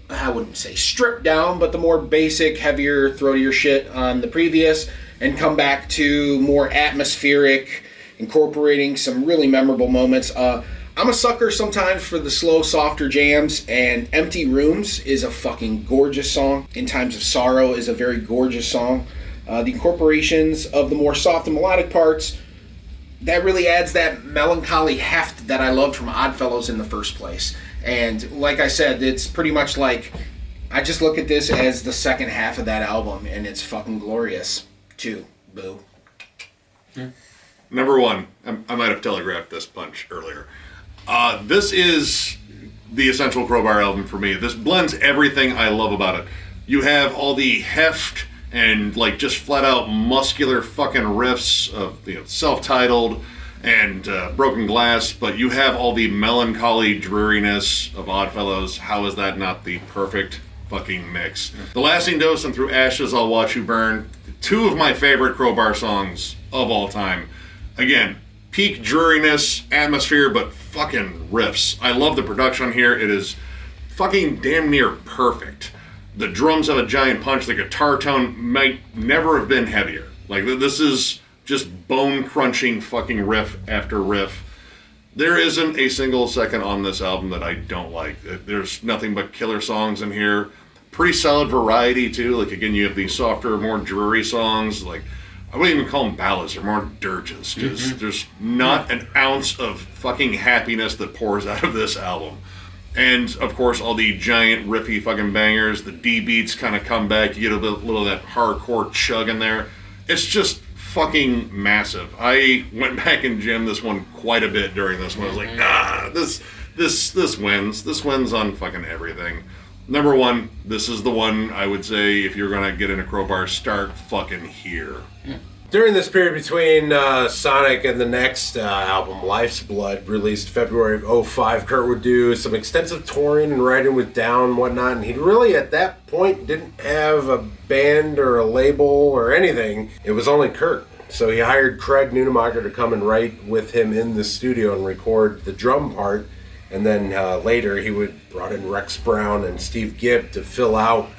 I wouldn't say stripped down, but the more basic, heavier, throatier shit on the previous, and come back to more atmospheric, incorporating some really memorable moments. I'm a sucker sometimes for the slow, softer jams, and Empty Rooms is a fucking gorgeous song. In Times of Sorrow is a very gorgeous song. The incorporations of the more soft and melodic parts, that really adds that melancholy heft that I loved from Oddfellows in the first place. And like I said, it's pretty much like, I just look at this as the second half of that album, and it's fucking glorious too. Boo. Number 1, I might have telegraphed this punch earlier. This is the essential Crowbar album for me. This blends everything I love about it. You have all the heft and like just flat out muscular fucking riffs of self-titled and Broken Glass, but you have all the melancholy dreariness of Oddfellows. How is that not the perfect fucking mix? The Lasting Dose and Through Ashes I'll Watch You Burn, 2 of my favorite Crowbar songs of all time. Again, peak dreariness, atmosphere, but fucking riffs. I love the production here. It is fucking damn near perfect. The drums have a giant punch. The guitar tone might never have been heavier. Like, this is just bone-crunching fucking riff after riff. There isn't a single second on this album that I don't like. There's nothing but killer songs in here. Pretty solid variety, too. Like, again, you have these softer, more dreary songs. Like, I wouldn't even call them ballads. They're more dirges. Because there's not an ounce of fucking happiness that pours out of this album. And, of course, all the giant riffy fucking bangers. The D beats kind of come back. You get a little of that hardcore chug in there. It's just fucking massive. I went back and jammed this one quite a bit during this one. I was like, this wins. This wins on fucking everything. Number 1, this is the one I would say if you're going to get into Crowbar, start fucking here. During this period between Sonic and the next album, Life's Blood, released February of 2005, Kurt would do some extensive touring and writing with Down and whatnot, and he really, at that point, didn't have a band or a label or anything. It was only Kurt. So he hired Craig Nunemacher to come and write with him in the studio and record the drum part, and then later he would brought in Rex Brown and Steve Gibb to fill out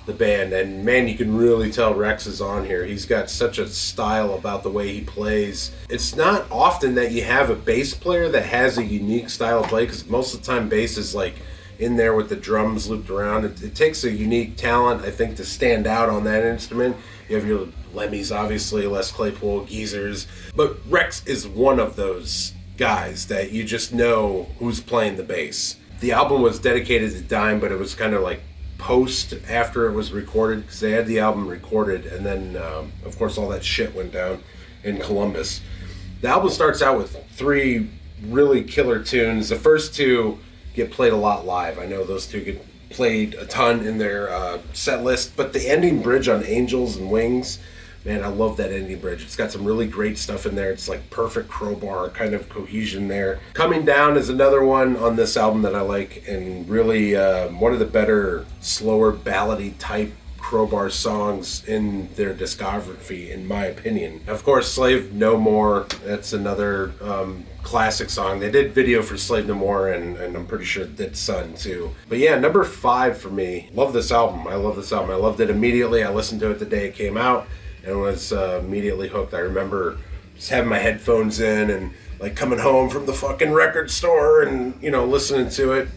the band, and man, you can really tell Rex is on here. He's got such a style about the way he plays. It's not often that you have a bass player that has a unique style of play, because most of the time bass is like in there with the drums looped around. It takes a unique talent, I think, to stand out on that instrument. You have your Lemmys, obviously, Les Claypool, Geezers, but Rex is one of those guys that you just know who's playing the bass. The album was dedicated to Dime, but it was kind of like post after it was recorded, because they had the album recorded, and then of course all that shit went down in Columbus. The album starts out with 3 really killer tunes. The first 2 get played a lot live. I know those 2 get played a ton in their set list, but the ending bridge on Angels and Wings, man, I love that ending bridge. It's got some really great stuff in there. It's like perfect Crowbar kind of cohesion there. Coming Down is another one on this album that I like, and really one of the better, slower, ballady type Crowbar songs in their discography, in my opinion. Of course, Slave No More, that's another classic song. They did video for Slave No More, and I'm pretty sure did Sun too. But yeah, number 5 for me. Love this album. I love this album. I loved it immediately. I listened to it the day it came out and was immediately hooked. I remember just having my headphones in and like coming home from the fucking record store and, you know, listening to it.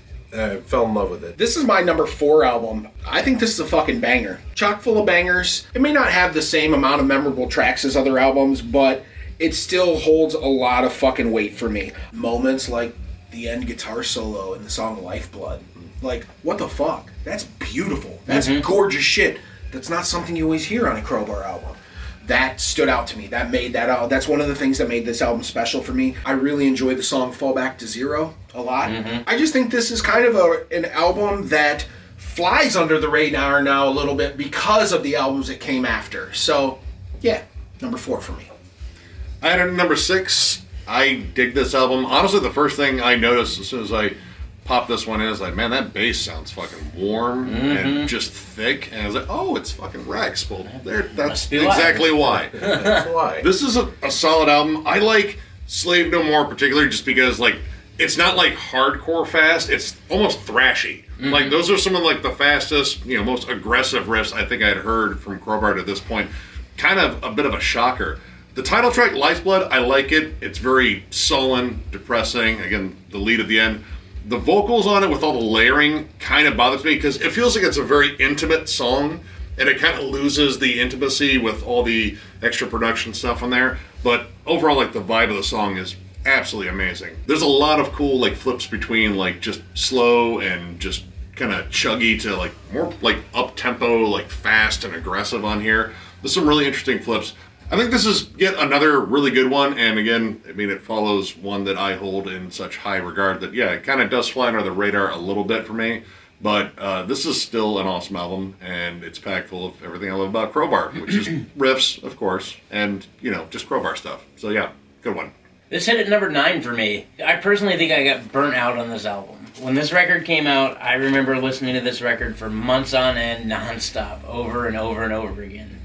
Fell in love with it. This is my number 4 album. I think this is a fucking banger. Chock full of bangers. It may not have the same amount of memorable tracks as other albums, but it still holds a lot of fucking weight for me. Moments like the end guitar solo in the song Lifeblood. Like, what the fuck? That's beautiful. That's gorgeous shit. That's not something you always hear on a Crowbar album. That stood out to me. That made that out. That's one of the things that made this album special for me. I really enjoyed the song Fall Back to Zero a lot. I just think this is kind of an album that flies under the radar now a little bit because of the albums that came after. So, yeah, number 4 for me. I had it at number 6. I dig this album. Honestly, the first thing I noticed as soon as I popped this one in is like, man, that bass sounds fucking warm and just thick. And I was like, oh, it's fucking Rex. Well, that's exactly why. That's why. This is a solid album. I like Slave No More particularly just because, like, it's not like hardcore fast. It's almost thrashy. Like, those are some of like the fastest, you know, most aggressive riffs I think I'd heard from Crowbar to this point. Kind of a bit of a shocker. The title track, Lifeblood, I like it. It's very sullen, depressing. Again, the lead at the end. The vocals on it with all the layering kind of bothers me because it feels like it's a very intimate song and it kind of loses the intimacy with all the extra production stuff on there. But overall, like, the vibe of the song is absolutely amazing. There's a lot of cool like flips between like just slow and just kind of chuggy to like more like up-tempo, like fast and aggressive on here. There's some really interesting flips. I think this is yet another really good one, and again, I mean, it follows one that I hold in such high regard that, yeah, it kind of does fly under the radar a little bit for me, but this is still an awesome album, and it's packed full of everything I love about Crowbar, which is riffs, of course, and, you know, just Crowbar stuff. So, yeah, good one. This hit at number 9 for me. I personally think I got burnt out on this album. When this record came out, I remember listening to this record for months on end, nonstop, over and over and over again.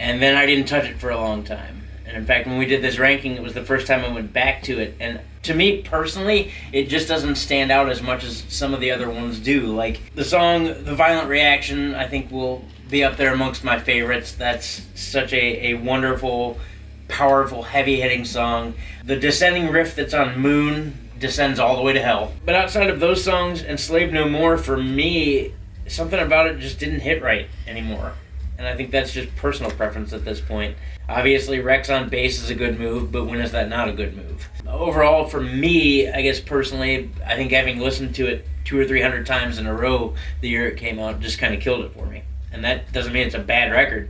And then I didn't touch it for a long time. And in fact, when we did this ranking, it was the first time I went back to it. And to me, personally, it just doesn't stand out as much as some of the other ones do. Like, the song, The Violent Reaction, I think will be up there amongst my favorites. That's such a wonderful, powerful, heavy-hitting song. The descending riff that's on Moon descends all the way to hell. But outside of those songs and Slave No More, for me, something about it just didn't hit right anymore. And I think that's just personal preference at this point. Obviously, Rex on bass is a good move, but when is that not a good move? Overall, for me, I guess personally, I think having listened to it 200 or 300 times in a row the year it came out just kind of killed it for me. And that doesn't mean it's a bad record.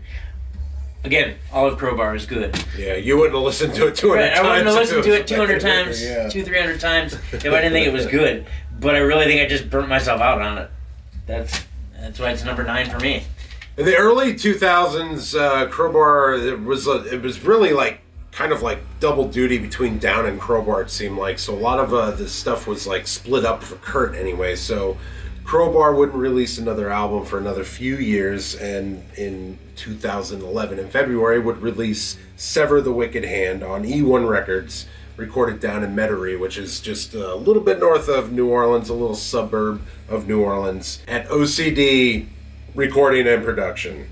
Again, all of Crowbar is good. Yeah, you wouldn't have listened to it 200 times. I wouldn't have listened to it 200 times, 200-300 times if I didn't think it was good. But I really think I just burnt myself out on it. That's why it's number 9 for me. In the early 2000s, Crowbar, it was really like kind of like double duty between Down and Crowbar, it seemed like. So a lot of the stuff was like split up for Kurt anyway. So Crowbar wouldn't release another album for another few years, and in 2011, in February, would release Sever the Wicked Hand on E1 Records, recorded down in Metairie, which is just a little bit north of New Orleans, a little suburb of New Orleans. At OCD, recording and production.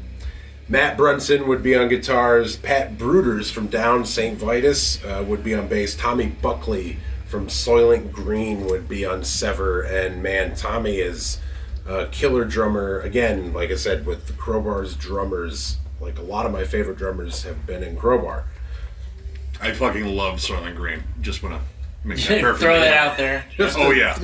Matt Brunson would be on guitars. Pat Bruders from Down St. Vitus would be on bass. Tommy Buckley from Soylent Green would be on Sever. And man, Tommy is a killer drummer. Again, like I said, with Crowbar's drummers, like a lot of my favorite drummers have been in Crowbar. I fucking love Soylent Green. Just want to make that perfect. Throw that out there.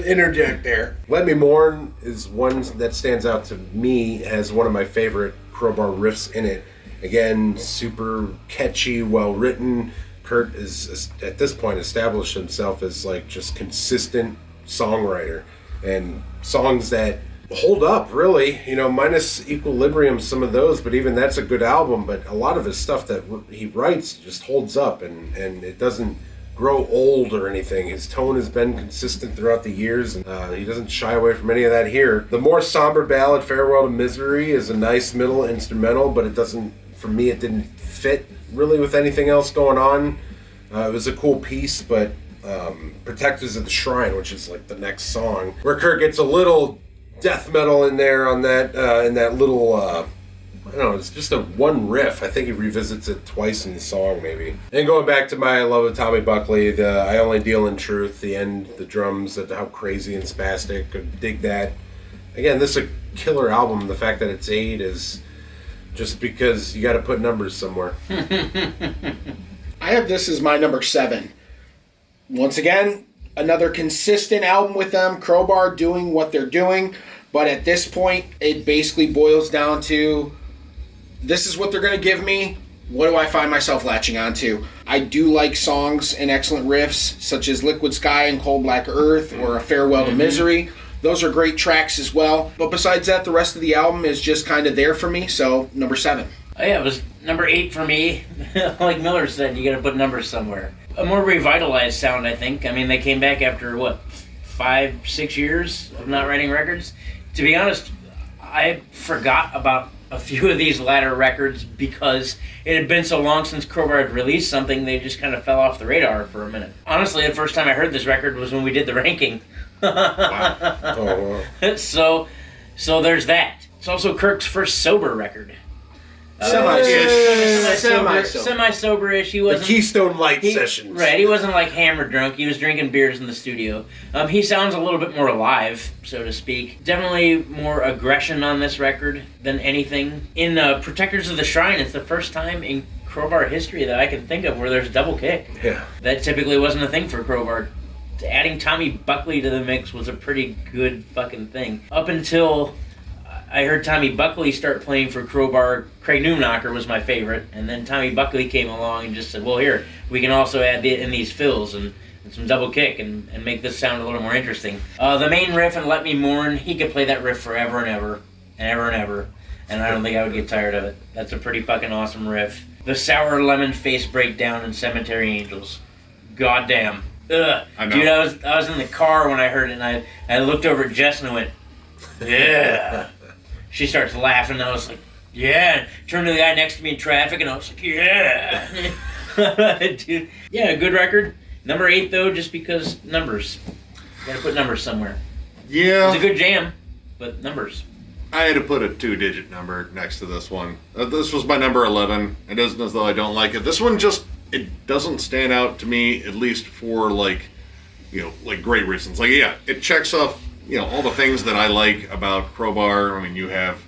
Interject there. Let Me Mourn is one that stands out to me as one of my favorite Crowbar riffs in it. Again, super catchy, well written. Kurt is at this point established himself as like just consistent songwriter, and songs that hold up really, minus Equilibrium, some of those, but even that's a good album. But a lot of his stuff that he writes just holds up, and it doesn't grow old or anything. His tone has been consistent throughout the years, and he doesn't shy away from any of that here. The more somber ballad, Farewell to Misery, is a nice middle instrumental, but it doesn't, for me, it didn't fit really with anything else going on. It was a cool piece, but Protectors of the Shrine, which is like the next song, where Kurt gets a little death metal in there on that, in that little, I don't know, it's just a one riff. I think he revisits it twice in the song, maybe. And going back to my love of Tommy Buckley, the I Only Deal in Truth, the end, the drums, how crazy and spastic, I dig that. Again, this is a killer album. The fact that it's 8 is just because you got to put numbers somewhere. I have this as my number 7. Once again, another consistent album with them. Crowbar doing what they're doing. But at this point, it basically boils down to, this is what they're going to give me. What do I find myself latching onto? I do like songs and excellent riffs, such as Liquid Sky and Cold Black Earth, or A Farewell to Misery. Those are great tracks as well. But besides that, the rest of the album is just kind of there for me. So, number 7. Oh yeah, it was number 8 for me. Like Miller said, you got to put numbers somewhere. A more revitalized sound, I think. I mean, they came back after, 5-6 years of not writing records? To be honest, I forgot about a few of these latter records because it had been so long since Crowbar had released something, they just kind of fell off the radar for a minute. Honestly, the first time I heard this record was when we did the ranking. Wow. Oh, wow. So there's that. It's also Kirk's first sober record. Semi-sober-ish. He wasn't the Keystone Light sessions. Right, he wasn't like hammered drunk. He was drinking beers in the studio. He sounds a little bit more alive, so to speak. Definitely more aggression on this record than anything. In Protectors of the Shrine, it's the first time in Crowbar history that I can think of where there's double kick. Yeah. That typically wasn't a thing for Crowbar. Adding Tommy Buckley to the mix was a pretty good fucking thing. Up until I heard Tommy Buckley start playing for Crowbar. Craig Newknocker was my favorite, and then Tommy Buckley came along and just said, well, here, we can also add in these fills and some double kick and make this sound a little more interesting. The main riff in Let Me Mourn, he could play that riff forever and ever, and ever and ever, and I don't think I would get tired of it. That's a pretty fucking awesome riff. The Sour Lemon Face Breakdown in Cemetery Angels. Goddamn. Ugh. Dude, I was in the car when I heard it, and I looked over at Jess and I went, yeah. She starts laughing, and I was like, yeah. Turned to the guy next to me in traffic, and I was like, yeah. Dude. Yeah, good record. Number 8, though, just because numbers. Gotta put numbers somewhere. Yeah. It's a good jam, but numbers. I had to put a 2-digit number next to this one. This was my number 11. It isn't as though I don't like it. This one just, it doesn't stand out to me, at least for, great reasons. It checks off all the things that I like about Crowbar. I mean, you have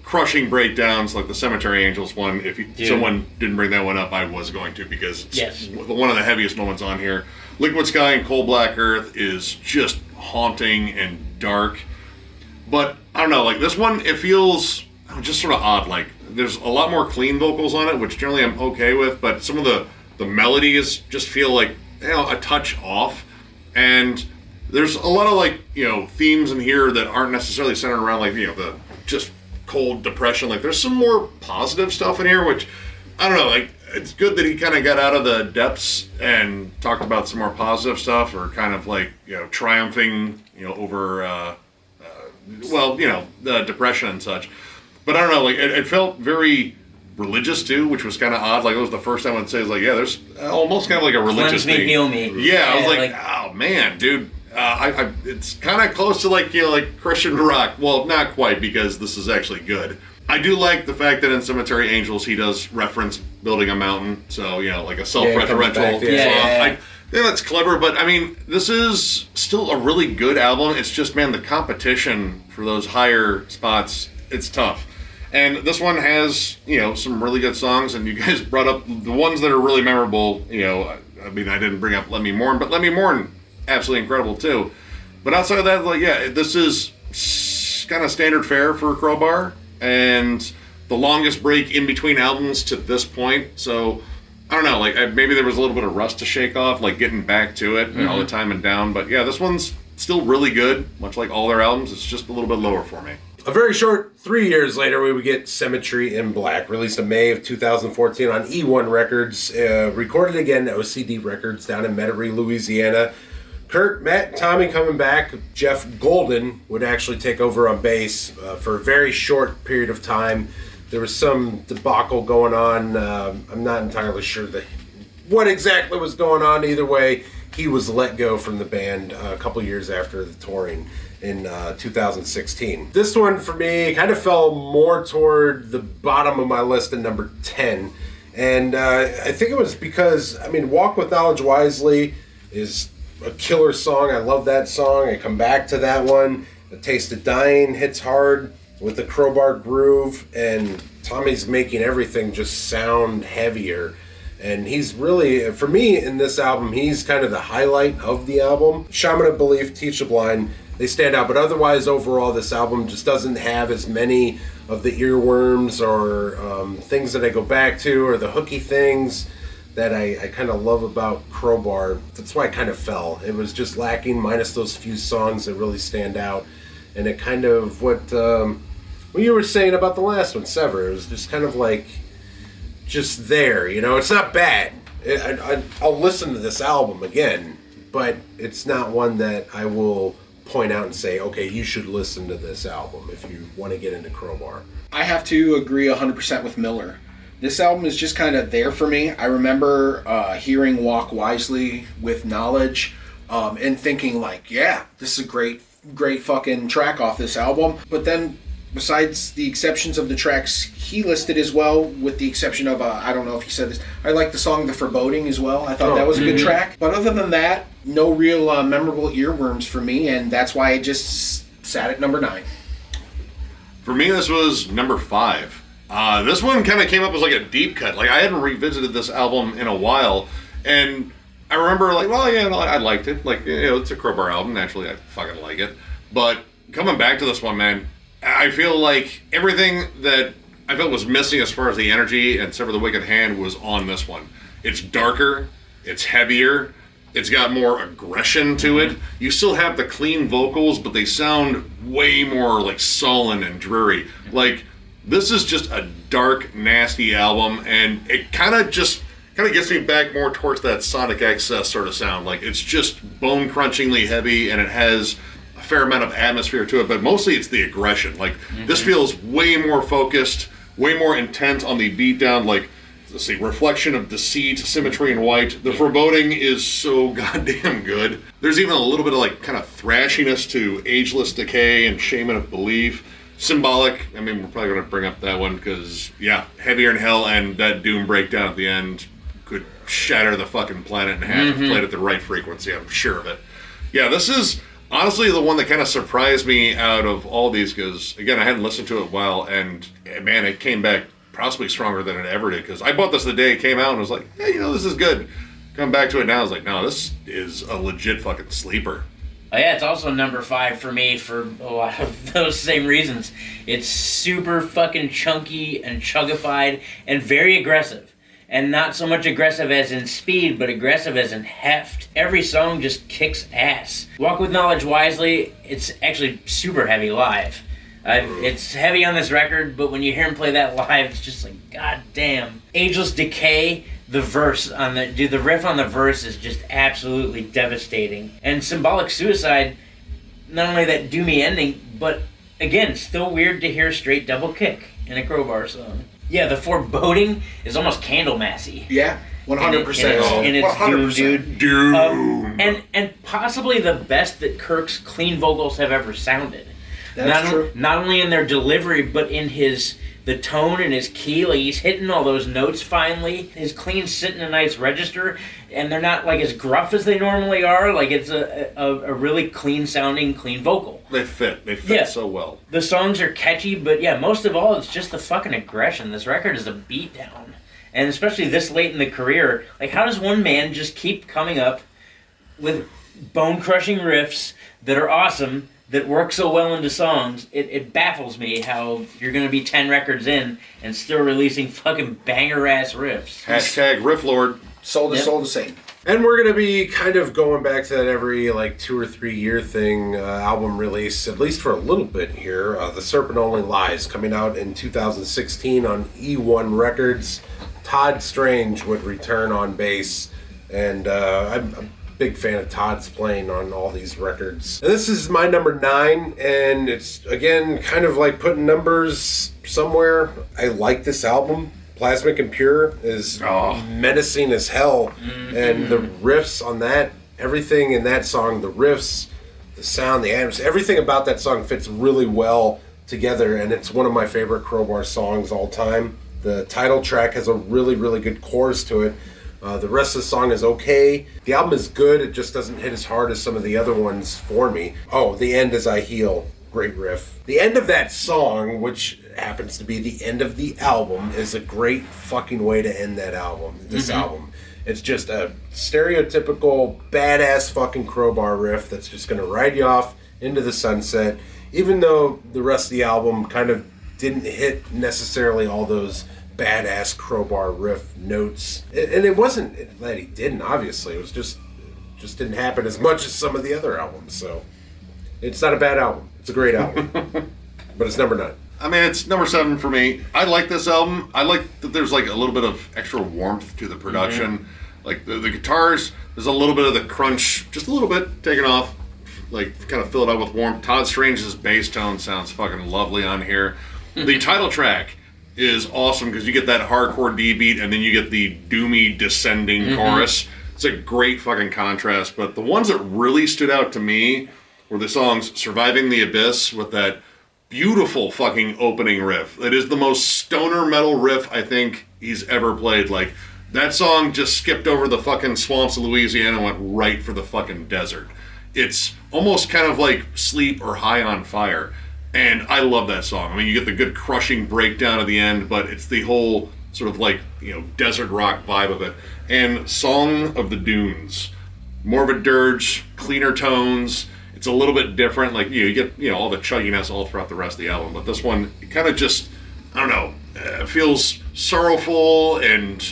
crushing breakdowns like the Cemetery Angels one. If someone didn't bring that one up, I was going to, because it's one of the heaviest moments on here. Liquid Sky and Cold Black Earth is just haunting and dark. But, I don't know, this one, it feels just sort of odd. There's a lot more clean vocals on it, which generally I'm okay with, but some of the melodies just feel a touch off. And there's a lot of themes in here that aren't necessarily centered around the just cold depression. There's some more positive stuff in here, which I don't know. It's good that he kind of got out of the depths and talked about some more positive stuff, or kind of triumphing over the depression and such. But I don't know. It felt very religious too, which was kind of odd. It was the first time I'd say there's almost kind of a religious Cleanse me, thing. heal me. Yeah, I was oh man, dude. It's kind of close to like Christian rock. Well, not quite, because this is actually good. I do like the fact that in Cemetery Angels he does reference building a mountain, so like a self-referential song. I think that's clever, but I mean, this is still a really good album. It's just, man, the competition for those higher spots, it's tough. And this one has, some really good songs, and you guys brought up the ones that are really memorable. I mean, I didn't bring up Let Me Mourn, but Let Me Mourn, absolutely incredible too. But outside of that, this is kind of standard fare for Crowbar, and the longest break in between albums to this point. So, I don't know, maybe there was a little bit of rust to shake off, getting back to it all the time and down. But yeah, this one's still really good, much like all their albums. It's just a little bit lower for me. A very short 3 years later, we would get Symmetry in Black, released in May of 2014 on E1 Records, recorded again at OCD Records down in Metairie, Louisiana. Kurt, Matt, and Tommy coming back. Jeff Golden would actually take over on bass for a very short period of time. There was some debacle going on. I'm not entirely sure what exactly was going on. Either way, he was let go from the band a couple years after the touring in 2016. This one for me kind of fell more toward the bottom of my list at number 10. And I think it was because, Walk With Knowledge Wisely is a killer song. I love that song. I come back to that one. The Taste of Dying hits hard with the Crowbar groove, and Tommy's making everything just sound heavier. And he's really, for me in this album, he's kind of the highlight of the album. Shaman of Belief, Teach the Blind, they stand out. But otherwise, overall, this album just doesn't have as many of the earworms or things that I go back to, or the hooky things that I kind of love about Crowbar. That's why I kind of fell. It was just lacking, minus those few songs that really stand out. And it kind of, what you were saying about the last one, Sever, it was just kind of just there, It's not bad. I'll listen to this album again, but it's not one that I will point out and say, okay, you should listen to this album if you want to get into Crowbar. I have to agree 100% with Miller. This album is just kind of there for me. I remember hearing Walk Wisely with Knowledge and thinking this is a great fucking track off this album. But then, besides the exceptions of the tracks he listed as well, with the exception of, I don't know if he said this, I like the song The Foreboding as well. I thought that was a good track. But other than that, no real memorable earworms for me, and that's why I just sat at number 9. For me, this was number 5. This one kind of came up as a deep cut. I hadn't revisited this album in a while, and I remember I liked it. It's a Crowbar album. Naturally, I fucking like it. But coming back to this one, man, I feel like everything that I felt was missing as far as the energy and Sever the Wicked Hand was on this one. It's darker, it's heavier, it's got more aggression to it. You still have the clean vocals, but they sound way more sullen and dreary. This is just a dark, nasty album, and it kind of gets me back more towards that Sonic Excess sort of sound. It's just bone-crunchingly heavy, and it has a fair amount of atmosphere to it, but mostly it's the aggression. This feels way more focused, way more intent on the beatdown. Let's see, Reflection of Deceit, Symmetry in White. The Foreboding is so goddamn good. There's even a little bit of kind of thrashiness to Ageless Decay and Shaman of Belief. Symbolic, we're probably going to bring up that one because, Heavier in Hell and that Doom breakdown at the end could shatter the fucking planet in half if played at the right frequency, I'm sure of it. Yeah, this is honestly the one that kind of surprised me out of all these because, again, I hadn't listened to it in a while, and man, it came back possibly stronger than it ever did because I bought this the day it came out and was like, hey, this is good. Come back to it now, I was like, no, this is a legit fucking sleeper. Oh yeah, it's also number 5 for me for a lot of those same reasons. It's super fucking chunky and chuggified and very aggressive. And not so much aggressive as in speed, but aggressive as in heft. Every song just kicks ass. Walk With Knowledge Wisely, it's actually super heavy live. It's heavy on this record, but when you hear him play that live, it's just god damn. Ageless Decay, the riff on the verse is just absolutely devastating. And Symbolic Suicide, not only that doomy ending, but again, still weird to hear a straight double kick in a Crowbar song. Yeah, The Foreboding is almost Candlemassy. Yeah, 100%. In its doom, dude. Doom. And possibly the best that Kirk's clean vocals have ever sounded. That's true. Not only in their delivery, but in the tone and his key. Like, he's hitting all those notes finally. His cleans sit in a nice register, and they're not like as gruff as they normally are. Like, it's a really clean sounding, clean vocal. They fit so well. The songs are catchy, but yeah, most of all, it's just the fucking aggression. This record is a beatdown. And especially this late in the career, like, how does one man just keep coming up with bone-crushing riffs that are awesome, that work so well into songs? It baffles me how you're going to be 10 records in and still releasing fucking banger-ass riffs. Hashtag Riff Lord. Soul to soul the same. And we're going to be kind of going back to that every, like, 2 or 3 year thing, album release, at least for a little bit here. The Serpent Only Lies, coming out in 2016 on E1 Records. Todd Strange would return on bass, and I'm a big fan of Todd's playing on all these records. And this is my number 9, and it's, again, kind of like putting numbers somewhere. I like this album. Plasmic and Pure is menacing as hell, and the riffs on that, everything in that song, the riffs, the sound, the atmosphere, everything about that song fits really well together, and it's one of my favorite Crowbar songs all time. The title track has a really, really good chorus to it. The rest of the song is okay. The album is good, it just doesn't hit as hard as some of the other ones for me. Oh, The End As I Heal. Great riff. The end of that song, which happens to be the end of the album, is a great fucking way to end that album. This album. It's just a stereotypical badass fucking Crowbar riff that's just going to ride you off into the sunset, even though the rest of the album kind of didn't hit necessarily all those badass Crowbar riff notes. And it wasn't that he didn't, obviously. It was just didn't happen as much as some of the other albums. So it's not a bad album. It's a great album. But it's number 9. I mean, it's number 7 for me. I like this album. I like that there's like a little bit of extra warmth to the production. Like the guitars, there's a little bit of the crunch, just a little bit taken off, like kind of fill it out with warmth. Todd Strange's bass tone sounds fucking lovely on here. The title track is awesome because you get that hardcore D beat and then you get the doomy descending chorus. It's a great fucking contrast. But the ones that really stood out to me were the songs Surviving the Abyss with that beautiful fucking opening riff. It is the most stoner metal riff I think he's ever played. Like, that song just skipped over the fucking swamps of Louisiana and went right for the fucking desert. It's almost kind of like Sleep or High on Fire. And I love that song. I mean, you get the good crushing breakdown at the end, but it's the whole sort of like, you know, desert rock vibe of it. And Song of the Dunes. More of a dirge, cleaner tones. It's a little bit different. Like, you get all the chugginess all throughout the rest of the album. But this one, it kind of just, I don't know, feels sorrowful and,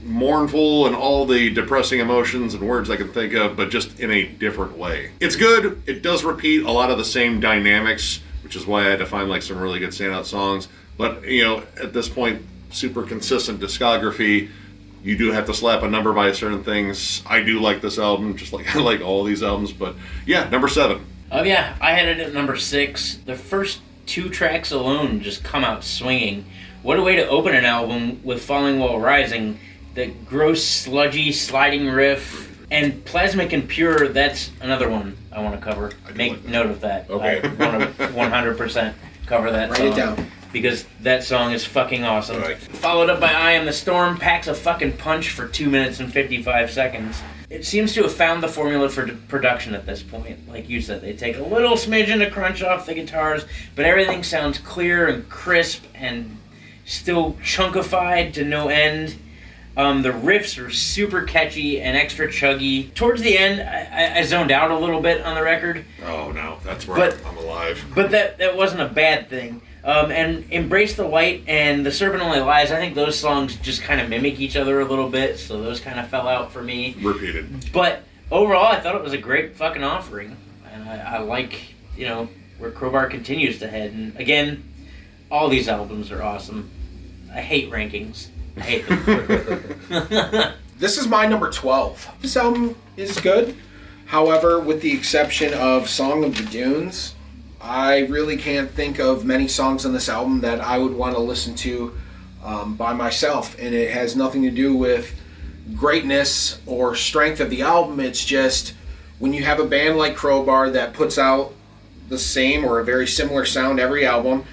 mournful and all the depressing emotions and words I can think of, but just in a different way. It's good. It does repeat a lot of the same dynamics, which is why I had to find like some really good standout songs. But, at this point, super consistent discography. You do have to slap a number by certain things. I do like this album, just like I like all these albums. But yeah, number 7. Oh yeah, I had it at number 6. The first 2 tracks alone just come out swinging. What a way to open an album with Falling While Rising. The gross, sludgy, sliding riff. And Plasmic and Pure, that's another one I want to cover. Make note of that. Okay. I want to 100% cover that song. Write it down. Because that song is fucking awesome. Right. Followed up by I Am the Storm, packs a fucking punch for 2 minutes and 55 seconds. It seems to have found the formula for production at this point. Like you said, they take a little smidgen of crunch off the guitars, but everything sounds clear and crisp and still chunkified to no end. The riffs are super catchy and extra chuggy. Towards the end, I zoned out a little bit on the record. Oh no, that's where I'm alive. But that wasn't a bad thing. And Embrace the Light and The Serpent Only Lies, I think those songs just kind of mimic each other a little bit, so those kind of fell out for me. Repeated. But overall, I thought it was a great fucking offering. And I like, where Crowbar continues to head. And again, all these albums are awesome. I hate rankings. I hate them. This is my number 12. This album is good. However, with the exception of Song of the Dunes, I really can't think of many songs on this album that I would want to listen to by myself. And it has nothing to do with greatness or strength of the album. It's just when you have a band like Crowbar that puts out the same or a very similar sound every album,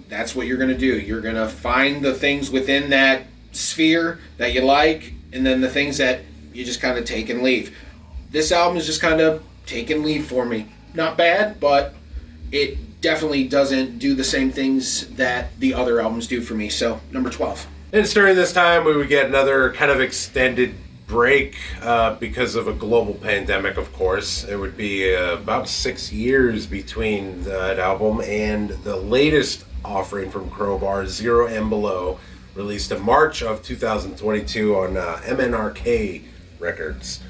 that's what you're going to do. You're going to find the things within that sphere that you like, and then the things that you just kind of take and leave. This album is just kind of take and leave for me. Not bad, but it definitely doesn't do the same things that the other albums do for me. So, number 12. And it's during this time we would get another kind of extended break because of a global pandemic, of course. It would be about 6 years between that album and the latest offering from Crowbar, Zero and Below, released in March of 2022 on MNRK Records.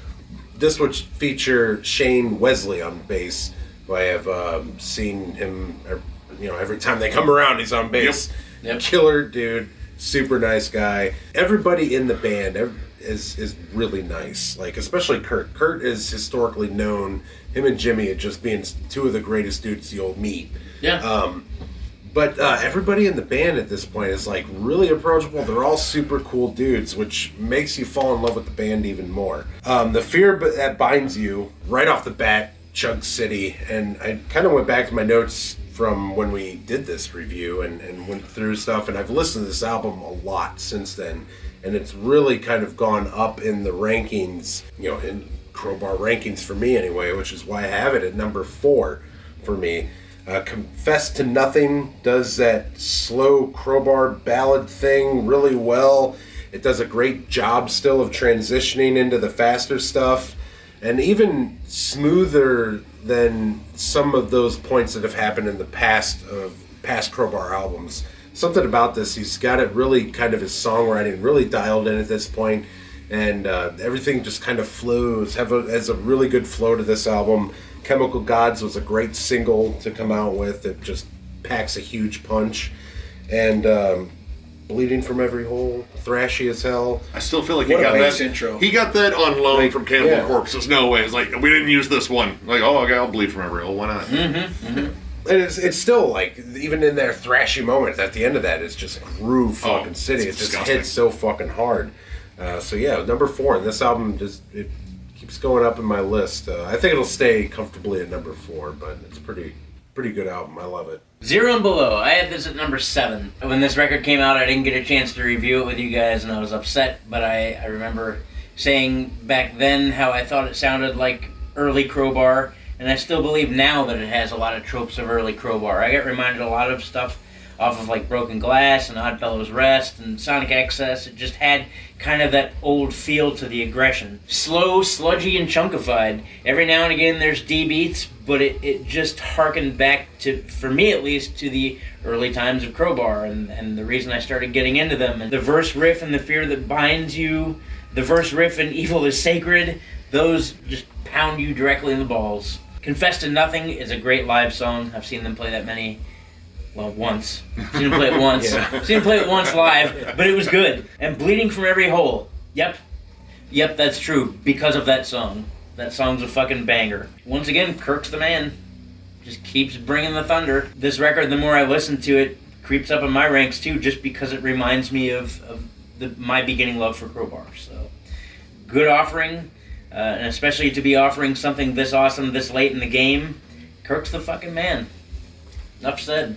This would feature Shane Wesley on bass, who I have seen him, every time they come around, he's on bass. Yep. Killer dude, super nice guy. Everybody in the band is really nice, like especially Kurt. Kurt is historically known, him and Jimmy, at just being two of the greatest dudes you'll meet. Yeah. But everybody in the band at this point is like really approachable. They're all super cool dudes, which makes you fall in love with the band even more. The Fear That Binds You, right off the bat, Chug City. And I kind of went back to my notes from when we did this review and went through stuff. And I've listened to this album a lot since then. And it's really kind of gone up in the rankings, in Crowbar rankings for me anyway, which is why I have it at number 4 for me. Confess to Nothing does that slow Crowbar ballad thing really well. It does a great job still of transitioning into the faster stuff, and even smoother than some of those points that have happened in the past Crowbar albums. Something about this, he's got it really kind of his songwriting really dialed in at this point, and everything just kind of flows, has a really good flow to this album. Chemical Gods was a great single to come out with. It just packs a huge punch. And Bleeding from Every Hole, thrashy as hell. I still feel like he What a got bass that intro. He got that on loan from Cannibal yeah. Corpse. There's no way. It's like, we didn't use this one. Like, okay, I'll bleed from every hole. Why not? And it's still like, even in their thrashy moments, at the end of that, it's just groove fucking city. It just disgusting. hits so fucking hard. So yeah, number 4. And this album it keeps going up in my list. I think it'll stay comfortably at number 4, but it's a pretty good album. I love it. Zero and Below. I had this at number 7. When this record came out, I didn't get a chance to review it with you guys, and I was upset, but I remember saying back then how I thought it sounded like early Crowbar, and I still believe now that it has a lot of tropes of early Crowbar. I got reminded a lot of stuff off of like Broken Glass and Oddfellows Rest and Sonic Excess. It just had kind of that old feel to the aggression. Slow, sludgy, and chunkified. Every now and again there's D beats, but it just harkened back to, for me at least, to the early times of Crowbar and the reason I started getting into them. And the verse riff and The Fear That Binds You, the verse riff and Evil Is Sacred, those just pound you directly in the balls. Confess to Nothing is a great live song. I've seen them play that many. Well, once. Seen him play it once. Yeah. Seen him play it once live, but it was good. And Bleeding from Every Hole. Yep, that's true. Because of that song. That song's a fucking banger. Once again, Kirk's the man. Just keeps bringing the thunder. This record, the more I listen to it, creeps up in my ranks too, just because it reminds me of my beginning love for Crowbar. So, good offering, and especially to be offering something this awesome this late in the game. Kirk's the fucking man. Enough said.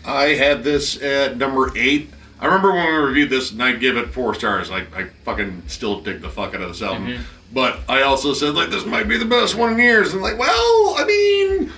I had this at number 8. I remember when we reviewed this and I gave it 4 stars. I fucking still dig the fuck out of this album. Mm-hmm. But I also said, like, this might be the best one in years. And like, well, I mean,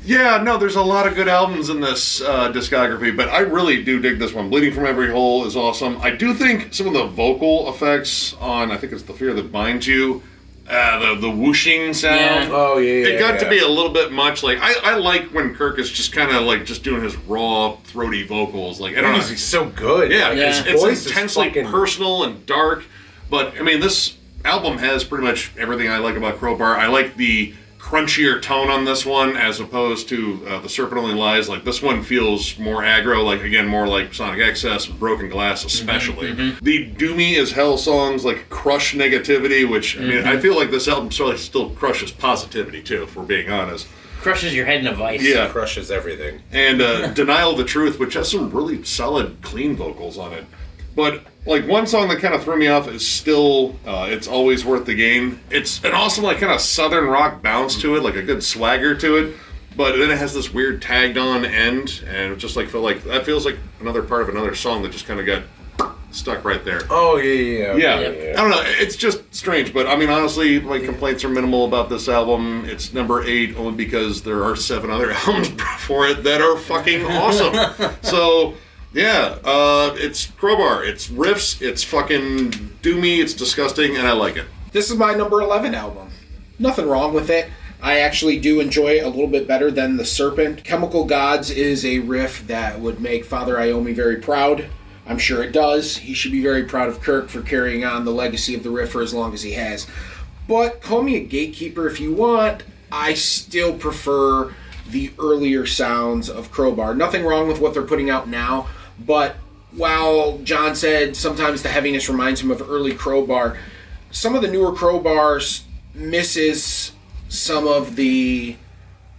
yeah, no, there's a lot of good albums in this discography, but I really do dig this one. Bleeding from Every Hole is awesome. I do think some of the vocal effects on, I think it's The Fear That Binds You, the whooshing sound. Yeah. Oh yeah. It got to be a little bit much. Like I like when Kirk is just kind of like just doing his raw, throaty vocals. Like I don't know. He's so good. Yeah, Yeah. it's voice is intensely fucking- personal and dark. But I mean, this album has pretty much everything I like about Crowbar. I like the crunchier tone on this one as opposed to The Serpent Only Lies. Like this one feels more aggro, like again more like Sonic Excess and Broken Glass especially. The doomy as hell songs like Crush Negativity, which I mean I feel like this album still crushes positivity too, if we're being honest. Crushes your head in a vice. Yeah. Crushes everything. And Denial of the Truth, which has some really solid clean vocals on it. But like one song that kind of threw me off is still "It's Always Worth the Gain." It's an awesome like kind of southern rock bounce to it, like a good swagger to it. But then it has this weird tagged on end, and it just like felt like that feels like another part of another song that just kind of got stuck right there. Oh yeah. I don't know. It's just strange, but I mean, honestly, my complaints are minimal about this album. It's number 8 only because there are 7 other albums before it that are fucking awesome. So yeah, it's Crowbar. It's riffs. It's fucking doomy. It's disgusting, and I like it. This is my number 11 album. Nothing wrong with it. I actually do enjoy it a little bit better than The Serpent. Chemical Gods is a riff that would make Father Iommi very proud. I'm sure it does. He should be very proud of Kirk for carrying on the legacy of the riff for as long as he has. But call me a gatekeeper if you want. I still prefer the earlier sounds of Crowbar. Nothing wrong with what they're putting out now, but while John said sometimes the heaviness reminds him of early Crowbar, some of the newer Crowbars misses some of the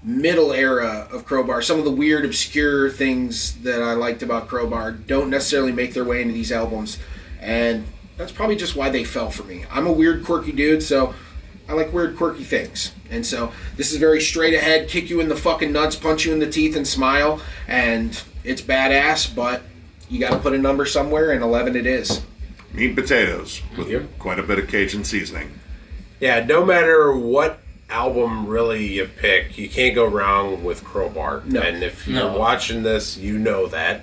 middle era of Crowbar. Some of the weird, obscure things that I liked about Crowbar don't necessarily make their way into these albums, and that's probably just why they fell for me. I'm a weird, quirky dude, so I like weird, quirky things. And so this is very straight ahead, kick you in the fucking nuts, punch you in the teeth, and smile, and it's badass, but you gotta put a number somewhere, and 11 it is. Meat and potatoes with quite a bit of Cajun seasoning. Yeah, no matter what album really you pick, you can't go wrong with Crowbar. No. And if you're watching this, you know that.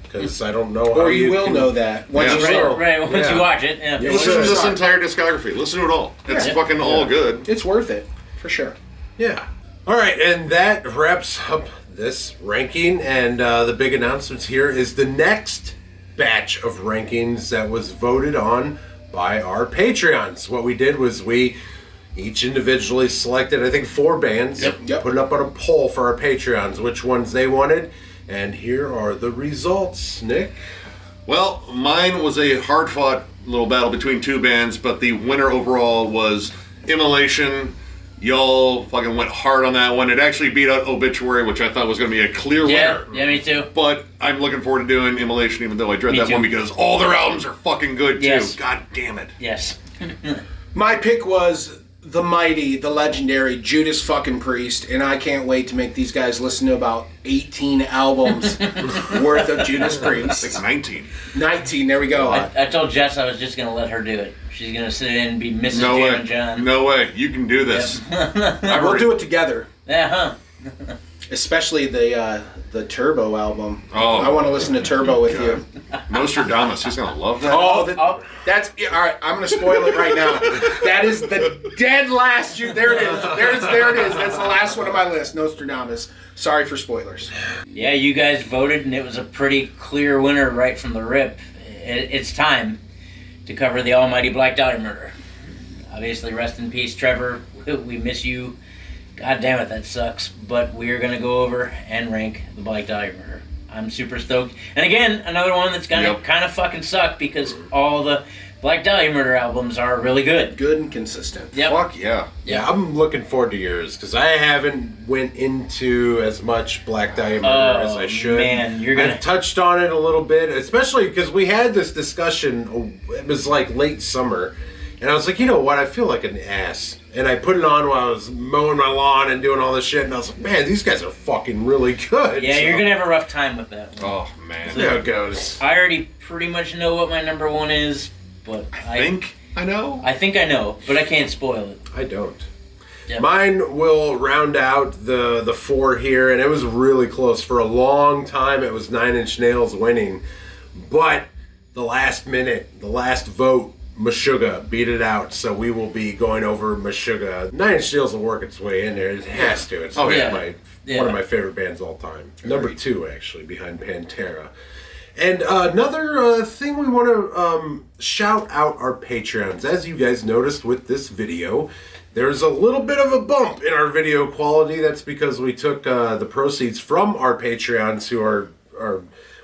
Because I don't know how or you will know that once you saw it. Right, once you watch it. Yeah. Listen to this entire discography. Listen to it all. It's fucking all good. It's worth it, for sure. Yeah. All right, and that wraps up this ranking. And the big announcements here is the next batch of rankings that was voted on by our Patreons. What we did was we each individually selected, I think, 4 bands, put it up on a poll for our Patreons, which ones they wanted, and here are the results. Nick? Well, mine was a hard-fought little battle between 2 bands, but the winner overall was Immolation. Y'all fucking went hard on that one. It actually beat out Obituary, which I thought was going to be a clear winner. Yeah, me too. But I'm looking forward to doing Immolation, even though I dread that one because all their albums are fucking good, too. Yes. God damn it. Yes. My pick was the mighty, the legendary Judas fucking Priest, and I can't wait to make these guys listen to about 18 albums worth of Judas Priest. It's 19. 19, there we go. I told Jess I was just going to let her do it. She's going to sit in and be Mrs. Jammin Jon. No way. You can do this. We'll do it together. Yeah, Especially the Turbo album. Oh. I want to listen to Turbo with you. Nostradamus. He's going to love that. That's all right. I'm going to spoil it right now. That is the dead last. There it is. There it is. That's the last one on my list. Nostradamus. Sorry for spoilers. Yeah, you guys voted, and it was a pretty clear winner right from the rip. It's time to cover the almighty Black Dahlia murder. Obviously, rest in peace, Trevor. We miss you. God damn it, that sucks. But we are going to go over and rank the Black Dahlia murder. I'm super stoked. And again, another one that's going to kind of fucking suck because all the Black Dahlia murder albums are really good. Good and consistent. Yep. Fuck yeah. Yeah, I'm looking forward to yours because I haven't went into as much Black Dahlia murder as I should. Man, I've touched on it a little bit, especially because we had this discussion. It was like late summer, and I was like, you know what? I feel like an ass. And I put it on while I was mowing my lawn and doing all this shit, and I was like, man, these guys are fucking really good. Yeah, you're going to have a rough time with that one. Oh, man. See how it goes. I already pretty much know what my number 1 is, but I think I know, but I can't spoil it. I don't. Yep. Mine will round out the 4 here, and it was really close. For a long time, it was 9 Inch Nails winning. But the last minute, the last vote, Meshuggah beat it out, so we will be going over Meshuggah. 9 Inch Nails will work its way in there. It has to. It's one of my favorite bands all time. Number 2, actually, behind Pantera. And another thing we want to shout out our Patreons. As you guys noticed with this video, there's a little bit of a bump in our video quality. That's because we took the proceeds from our Patreons who are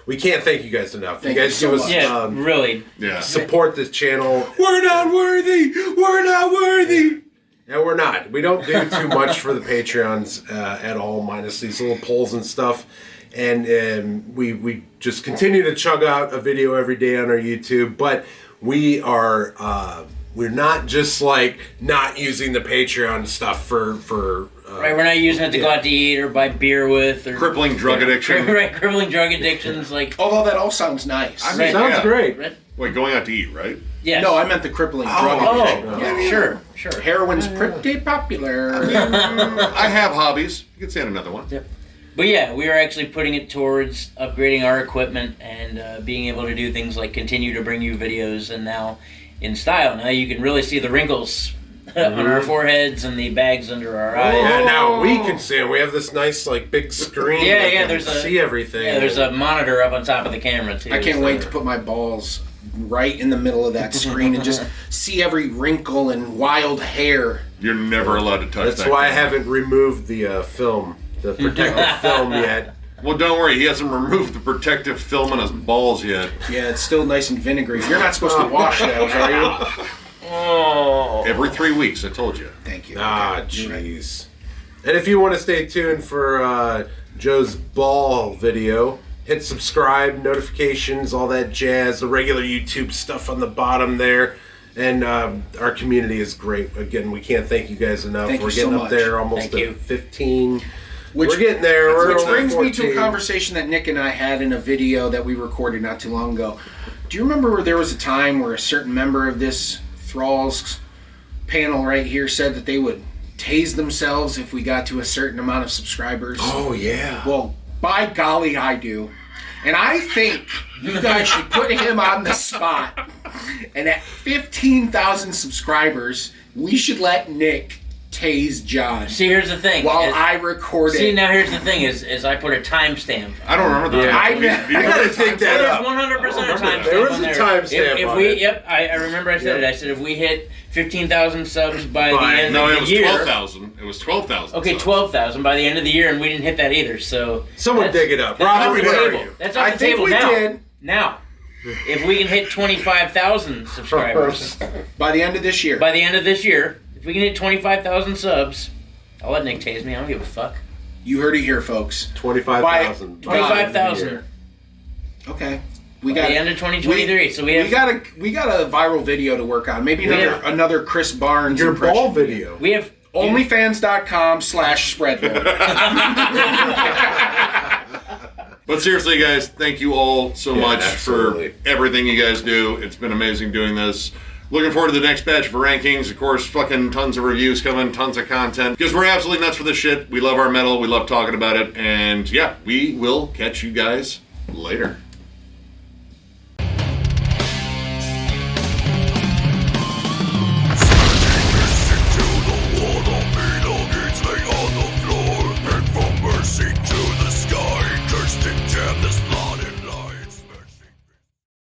we can't thank you guys enough. You guys give us really support this channel. We're not worthy. We're not worthy. And we're not. We don't do too much for the Patreons at all, minus these little polls and stuff. and we just continue to chug out a video every day on our YouTube. But we are we're not just like not using the Patreon stuff for right, we're not using it to go out to eat or buy beer with or crippling drug addiction. Right, crippling drug addictions. Like, although that all sounds nice. I mean, sounds great. Right? Wait, going out to eat, right? Yes. No, I meant the crippling drug Oh, addiction. yeah, sure. Heroin's pretty popular. I have hobbies. You can say another one. Yep. But yeah, we are actually putting it towards upgrading our equipment and being able to do things like continue to bring you videos, and now in style. Now you can really see the wrinkles on our foreheads and the bags under our eyes. Yeah, now we can see it. We have this nice like big screen. Yeah, that yeah, can there's a- see everything. Yeah, there's a monitor up on top of the camera too. I can't so- wait to put my balls right in the middle of that screen and just see every wrinkle and wild hair. You're never allowed to touch that. That's why I camera. haven't removed the film, the protective film yet. Well, don't worry. He hasn't removed the protective film on his balls yet. Yeah, it's still nice and vinegary. You're not supposed to wash those, are you? Oh. Every 3 weeks, I told you. Thank you. Ah, Okay. jeez. And if you want to stay tuned for Joe's ball video, hit subscribe, notifications, all that jazz, the regular YouTube stuff on the bottom there. And our community is great. Again, we can't thank you guys enough. Thank We're you so getting up much. there almost Thank you. at 15. Which- We're getting there. We're Which over brings me to a 14. conversation that Nick and I had in a video that we recorded not too long ago. Do you remember where there was a time where a certain member of this Thralls panel right here said that they would tase themselves if we got to a certain amount of subscribers? Oh, yeah. Well, by golly, I do. And I think you guys should put him on the spot. And at 15,000 subscribers, we should let Nick tase John See, here's the thing. while is- I record See, it. now here's the thing is I put a timestamp. I don't remember the Yeah. time. I gotta take that There's up. 100% a timestamp. There was on a there. timestamp If on we, it. Yep, I remember I said it. I said if we hit 15,000 subs by the By- end No, of it the was year. 12,000. It was 12,000. Okay, subs. 12,000 by the end of the year, and we didn't hit that either. So Someone that's- dig it up. That's Rob, off the where are table. you? That's off I the think table we now. did. Now, if we can hit 25,000 subscribers By the end of this year. by the end of this year, if we can hit 25,000 subs, I'll let Nick tase me. I don't give a fuck. You heard it here, folks. 25,000. 25,000 Okay. We by got the end of 2023. So we have we got a viral video to work on. Maybe another Chris Barnes Your impression. ball video. we have Onlyfans.com/Shredlord. But seriously, guys, thank you all so much absolutely. for everything you guys do. It's been amazing doing this. Looking forward to the next batch of rankings. Of course, fucking tons of reviews coming, tons of content. Because we're absolutely nuts for this shit. We love our metal. We love talking about it. And yeah, we will catch you guys later.